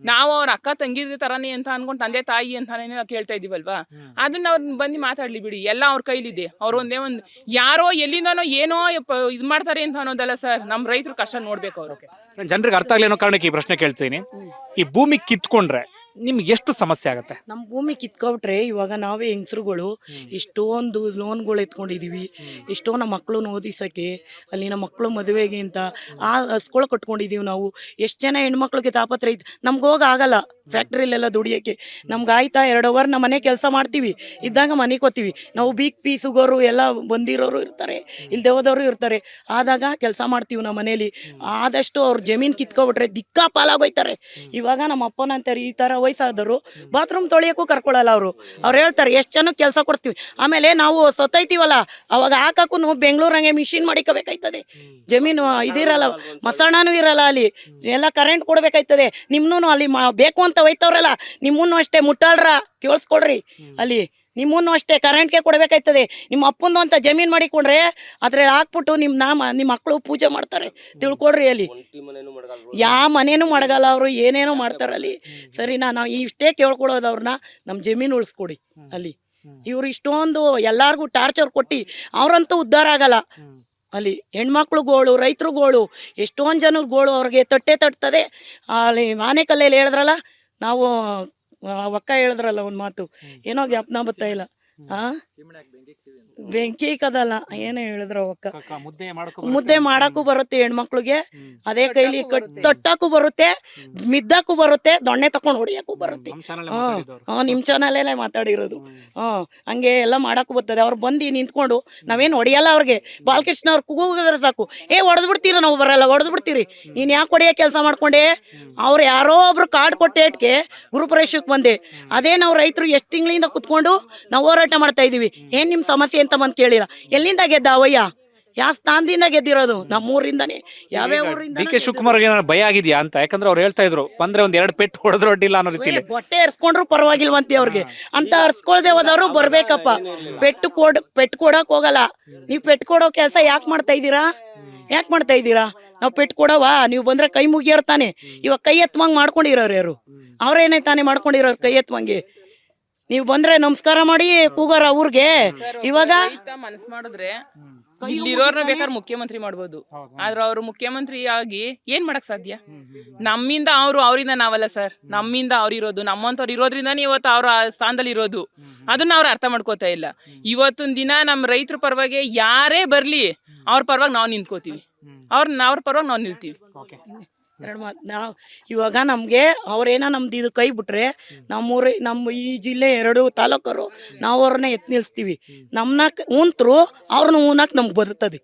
ನಾವು ಅವ್ರ ಅಕ್ಕ ತಂಗಿದ ತರಾನೇ ಅಂತ ಅನ್ಕೊಂಡು ತಂದೆ ತಾಯಿ ಅಂತಾನೆ ಕೇಳ್ತಾ ಇದೀವಲ್ವಾ? ಅದನ್ನ ಅವ್ರ ಬಂದು ಮಾತಾಡ್ಲಿ ಬಿಡಿ, ಎಲ್ಲ ಅವ್ರ ಕೈಲಿದೆ. ಅವ್ರ ಒಂದ್ ಯಾರೋ ಎಲ್ಲಿಂದನೋ ಏನೋ ಇದ್ ಮಾಡ್ತಾರೆ ಅಂತ ಅನ್ನೋದಲ್ಲ ಸರ್. ನಮ್ ರೈತರು ಕಷ್ಟ ನೋಡ್ಬೇಕು. ಅವ್ರಿಗೆ ಜನರಿಗೆ ಅರ್ಥ ಆಗ್ಲಿ ಅನ್ನೋ ಕಾರಣಕ್ಕೆ ಈ ಪ್ರಶ್ನೆ ಕೇಳ್ತೀನಿ. ಈ ಭೂಮಿ ಕಿತ್ಕೊಂಡ್ರೆ ನಿಮ್ಗೆ ಎಷ್ಟು ಸಮಸ್ಯೆ ಆಗುತ್ತೆ? ನಮ್ಮ ಭೂಮಿ ಕಿತ್ಕೊಬಿಟ್ರೆ ಇವಾಗ ನಾವೇ ಹೆಂಗಸರುಗಳು ಇಷ್ಟೊಂದು ಲೋನ್ಗಳು ಎತ್ಕೊಂಡಿದೀವಿ. ಎಷ್ಟೋ ನಮ್ಮ ಮಕ್ಕಳನ್ನ ಓದಿಸೋಕ್ಕೆ, ಅಲ್ಲಿ ನಮ್ಮ ಮಕ್ಕಳು ಮದುವೆಗೆ ಅಂತ ಆ ಹಸ್ಗಳು ಕಟ್ಕೊಂಡಿದೀವಿ ನಾವು. ಎಷ್ಟು ಜನ ಹೆಣ್ಮಕ್ಳಿಗೆ ತಾಪತ್ರ ಇತ್ತು. ನಮ್ಗೆ ಆಗಲ್ಲ ಫ್ಯಾಕ್ಟ್ರಿಲೆಲ್ಲ ದುಡಿಯೋಕ್ಕೆ. ನಮ್ಗೆ ಆಯ್ತಾ 2 ಅವರ್ ನಮ್ಮ ಮನೆ ಕೆಲಸ ಮಾಡ್ತೀವಿ, ಇದ್ದಾಗ ಮನೆಗೆ ಹೋಗ್ತೀವಿ ನಾವು. BP ಸುಗರು ಎಲ್ಲ ಬಂದಿರೋರು ಇರ್ತಾರೆ, ಇಲ್ದೆ ಹೋದವರು ಇರ್ತಾರೆ. ಆದಾಗ ಕೆಲಸ ಮಾಡ್ತೀವಿ ನಮ್ಮ ಮನೇಲಿ. ಆದಷ್ಟು ಅವ್ರ ಜಮೀನು ಕಿತ್ಕೊಬಿಟ್ರೆ ದಿಕ್ಕಾಪಾಲಾಗೋಯ್ತಾರೆ. ಇವಾಗ ನಮ್ಮ ಅಪ್ಪನ ಅಂತಾರೆ, ಈ ಥರ ವಯಸ್ಸಾದವರು ಬಾತ್ರೂಮ್ ತೊಳೆಯೋಕ್ಕೂ ಕರ್ಕೊಳ್ಳಲ್ಲ ಅವರು. ಅವ್ರು ಹೇಳ್ತಾರೆ ಎಷ್ಟು ಜನಕ್ಕೆ ಕೆಲಸ ಕೊಡ್ತೀವಿ. ಆಮೇಲೆ ನಾವು ಸೊತ್ತೈತೀವಲ್ಲ ಅವಾಗ ಹಾಕಕ್ಕೂ ಬೆಂಗಳೂರಂಗೆ ಮಿಷಿನ್ ಮಾಡಿಕೋಬೇಕಾಯ್ತದೆ. ಜಮೀನು ಇದಿರಲ್ಲ, ಮಸಾಣನೂ ಇರಲ್ಲ, ಅಲ್ಲಿ ಎಲ್ಲ ಕರೆಂಟ್ ಕೊಡ್ಬೇಕಾಯ್ತದೆ. ನಿಮ್ಮನ್ನು ಅಲ್ಲಿ ಬೇಕು ಅಂತ ಒಯ್ತವ್ರಲ್ಲ, ನಿಮ್ಮನ್ನು ಅಷ್ಟೇ ಮುಟ್ಟಾಳ್ರ ಕೇಳಿಸ್ಕೊಡ್ರಿ. ಅಲ್ಲಿ ನಿಮ್ಮನ್ನು ಅಷ್ಟೇ ಕರೆಂಟ್ಗೆ ಕೊಡ್ಬೇಕಾಯ್ತದೆ. ನಿಮ್ಮ ಅಪ್ಪಂದು ಅಂತ ಜಮೀನು ಮಾಡಿಕೊಂಡ್ರೆ ಅದ್ರಲ್ಲಿ ಹಾಕ್ಬಿಟ್ಟು ನಿಮ್ಮ ಮಕ್ಕಳು ಪೂಜೆ ಮಾಡ್ತಾರೆ, ತಿಳ್ಕೊಡ್ರಿ. ಅಲ್ಲಿ ಯಾವ ಮನೇನು ಮಡಗಲ್ಲ ಅವರು, ಏನೇನೋ ಮಾಡ್ತಾರಲ್ಲಿ. ಸರಿನಾ? ನಾವು ಇಷ್ಟೇ ಕೇಳ್ಕೊಡೋದು ಅವ್ರನ್ನ, ನಮ್ಮ ಜಮೀನು ಉಳಿಸ್ಕೊಡಿ. ಅಲ್ಲಿ ಇವ್ರು ಇಷ್ಟೊಂದು ಎಲ್ಲಾರ್ಗು ಟಾರ್ಚರ್ ಕೊಟ್ಟು ಅವ್ರಂತೂ ಉದ್ಧಾರ ಆಗಲ್ಲ. ಅಲ್ಲಿ ಹೆಣ್ಮಕ್ಳುಗಳು, ರೈತರುಗಳು, ಎಷ್ಟೊಂದು ಜನರುಗಳು ಅವ್ರಿಗೆ ತಟ್ಟೆ. ಅಲ್ಲಿ ಆನೆಕಲ್ಲಲ್ಲಿ ಹೇಳಿದ್ರಲ್ಲ, ನಾವು ಒಕ್ಕ ಹೇಳಿದ್ರಲ್ಲ ಒಂದು ಮಾತು, ಏನೋ ಜ್ಞಾಪನ ಬರ್ತಾ ಇಲ್ಲ. ಬೆಂಕಿ ಕದಲ್ಲ ಏನು ಹೇಳಿದ್ರು ಅವಕ್ಕ ಮುದ್ದೆ ಮುದ್ದೆ ಮಾಡಕ್ಕೂ ಬರುತ್ತೆ ಹೆಣ್ಮಕ್ಳಿಗೆ, ಅದೇ ಕೈಲಿ ತಟ್ಟಕ್ಕೂ ಬರುತ್ತೆ, ಮಿದ್ದಕ್ಕೂ ಬರುತ್ತೆ, ದೊಣ್ಣೆ ತಕೊಂಡ್ ಹೊಡಿಯಕ್ಕೂ ಬರುತ್ತೆ. ನಿಮ್ ಚಾನಲೇ ಮಾತಾಡಿರೋದು. ಹಂಗೆ ಎಲ್ಲ ಮಾಡಕ್ಕೂ ಬರ್ತದೆ. ಅವ್ರು ಬಂದು ನಿಂತ್ಕೊಂಡು ನಾವೇನು ಹೊಡಿಯಲ್ಲ ಅವ್ರಿಗೆ. ಬಾಲಕೃಷ್ಣ ಅವ್ರು ಕೂಗಿದ್ರೆ ಸಾಕು, ಹೊಡೆದ್ ಬಿಡ್ತೀರ, ನಾವು ಬರಲ್ಲ, ಹೊಡೆದ್ ಬಿಡ್ತೀರಿ, ನೀನ್ ಯಾಕೆ ಹೊಡಿಯೋ ಕೆಲಸ ಮಾಡ್ಕೊಂಡೆ? ಅವ್ರು ಯಾರೋ ಒಬ್ರು ಕಾರ್ಡ್ ಕೊಟ್ಟೇಟ್ಗೆ ಗುರುಪ್ರವೇಶಕ್ಕೆ ಬಂದೆ. ಅದೇ ನಾವು ರೈತರು ಎಷ್ಟು ತಿಂಗಳಿಂದ ಕುತ್ಕೊಂಡು ನಾವು ಹೋರಾಟ ಮಾಡ್ತಾ ಇದೀವಿ. ಏನ್ ನಿಮ್ ಸಮಸ್ಯೆ ಅಂತ ಬಂದ್ ಕೇಳಿಲ್ಲ. ಎಲ್ಲಿಂದ ಗೆದ್ದ ಅವಯ್ಯ? ಯಾವ ಸ್ಥಾನದಿಂದ ಗೆದ್ದಿರೋದು? ನಮ್ಮೂರಿಂದಾನೆ. ಯಾವ್ಯಾವ ಊರಿಂದ? ಡಿ ಕೆ ಶಿವಕುಮಾರ್ ಏನಾದ್ರು ಭಯ ಆಗಿದ್ಯಾ ಅಂತ? ಯಾಕಂದ್ರೆ ಅವ್ರು ಹೇಳ್ತಾ ಇದ್ರು ಬಂದ್ರೆ ಒಂದ್ 2 ಪೆಟ್ಟು ಹೊಡೆದ್ರು ಅಡ್ಡಿಲ್ಲ ಅನ್ನೋ ರೀತಿಲಿ. ಹೊಟ್ಟೆ ಹರ್ಸ್ಕೊಂಡ್ರು ಪರವಾಗಿಲ್ವಂತೆ ಅವ್ರಿಗೆ ಅಂತ. ಹರ್ಸ್ಕೊಳ್ದೆ ಹೋದವ್ರು ಬರ್ಬೇಕಪ್ಪ. ಪೆಟ್ಟು ಕೊಡಕ್ ಹೋಗಲ್ಲ. ನೀವ್ ಪೆಟ್ಟು ಕೊಡೋ ಕೆಲಸ ಯಾಕೆ ಮಾಡ್ತಾ ಇದ್ದೀರಾ? ಯಾಕೆ ಮಾಡ್ತಾ ಇದ್ದೀರಾ? ನಾವು ಪೆಟ್ಟು ಕೊಡವ? ನೀವು ಬಂದ್ರೆ ಕೈ ಮುಗಿಯೋರ್ ತಾನೆ. ಇವಾಗ ಕೈ ಎತ್ತಮಂಗ್ ಮಾಡ್ಕೊಂಡಿರೋರು ಯಾರು? ಅವ್ರೇನೇ ತಾನೇ ಮಾಡ್ಕೊಂಡಿರೋರು ಕೈ ಎತ್ತಮಂಗೆ. ನೀವು ಬಂದ್ರೆ ನಮಸ್ಕಾರ ಮಾಡಿ ಕೂಗಾರ ಊರ್ಗೆ. ಇವಾಗ ಮನಸ್ ಮಾಡಿದ್ರೆ ಇಲ್ಲಿರೋರ್ನ ಬೇಕಾದ್ರೆ ಮುಖ್ಯಮಂತ್ರಿ ಮಾಡ್ಬೋದು, ಆದ್ರೆ ಅವ್ರು ಮುಖ್ಯಮಂತ್ರಿ ಆಗಿ ಏನ್ ಮಾಡಕ್ ಸಾಧ್ಯ? ನಮ್ಮಿಂದ ಅವರಿಂದ ನಾವಲ್ಲ ಸರ್, ನಮ್ಮಿಂದ ಅವ್ರು ಇರೋದು, ನಮ್ಮಂತವ್ರು ಇರೋದ್ರಿಂದಾನೇ ಇವತ್ತು ಅವ್ರ ಆ ಸ್ಥಾನದಲ್ಲಿ ಇರೋದು. ಅದನ್ನ ಅವ್ರು ಅರ್ಥ ಮಾಡ್ಕೋತಾ ಇಲ್ಲ. ಇವತ್ತೊಂದ್ ದಿನ ನಮ್ಮ ರೈತರ ಪರವಾಗಿ ಯಾರೇ ಬರ್ಲಿ ಅವ್ರ ಪರವಾಗಿ ನಾವು ನಿಂತ್ಕೋತೀವಿ, ಅವ್ರ ಪರವಾಗಿ ನಾವು ನಿಲ್ತೀವಿ. ಎರಡು ಮಾತು. ನಾವು ಇವಾಗ ನಮಗೆ ಅವ್ರೇನೋ ನಮ್ದು ಇದು ಕೈ ಬಿಟ್ರೆ ನಮ್ಮ ಈ ಜಿಲ್ಲೆ 2 ತಾಲೂಕರು ನಾವು ಅವ್ರನ್ನ ಎತ್ ನಿಲ್ಸ್ತೀವಿ. ನಮ್ಮನ್ನ ಉಂತ್ರು ಅವ್ರನ್ನ ಉಣ್ಣಕ್ಕೆ ನಮ್ಗೆ ಬರ್ತದೆ.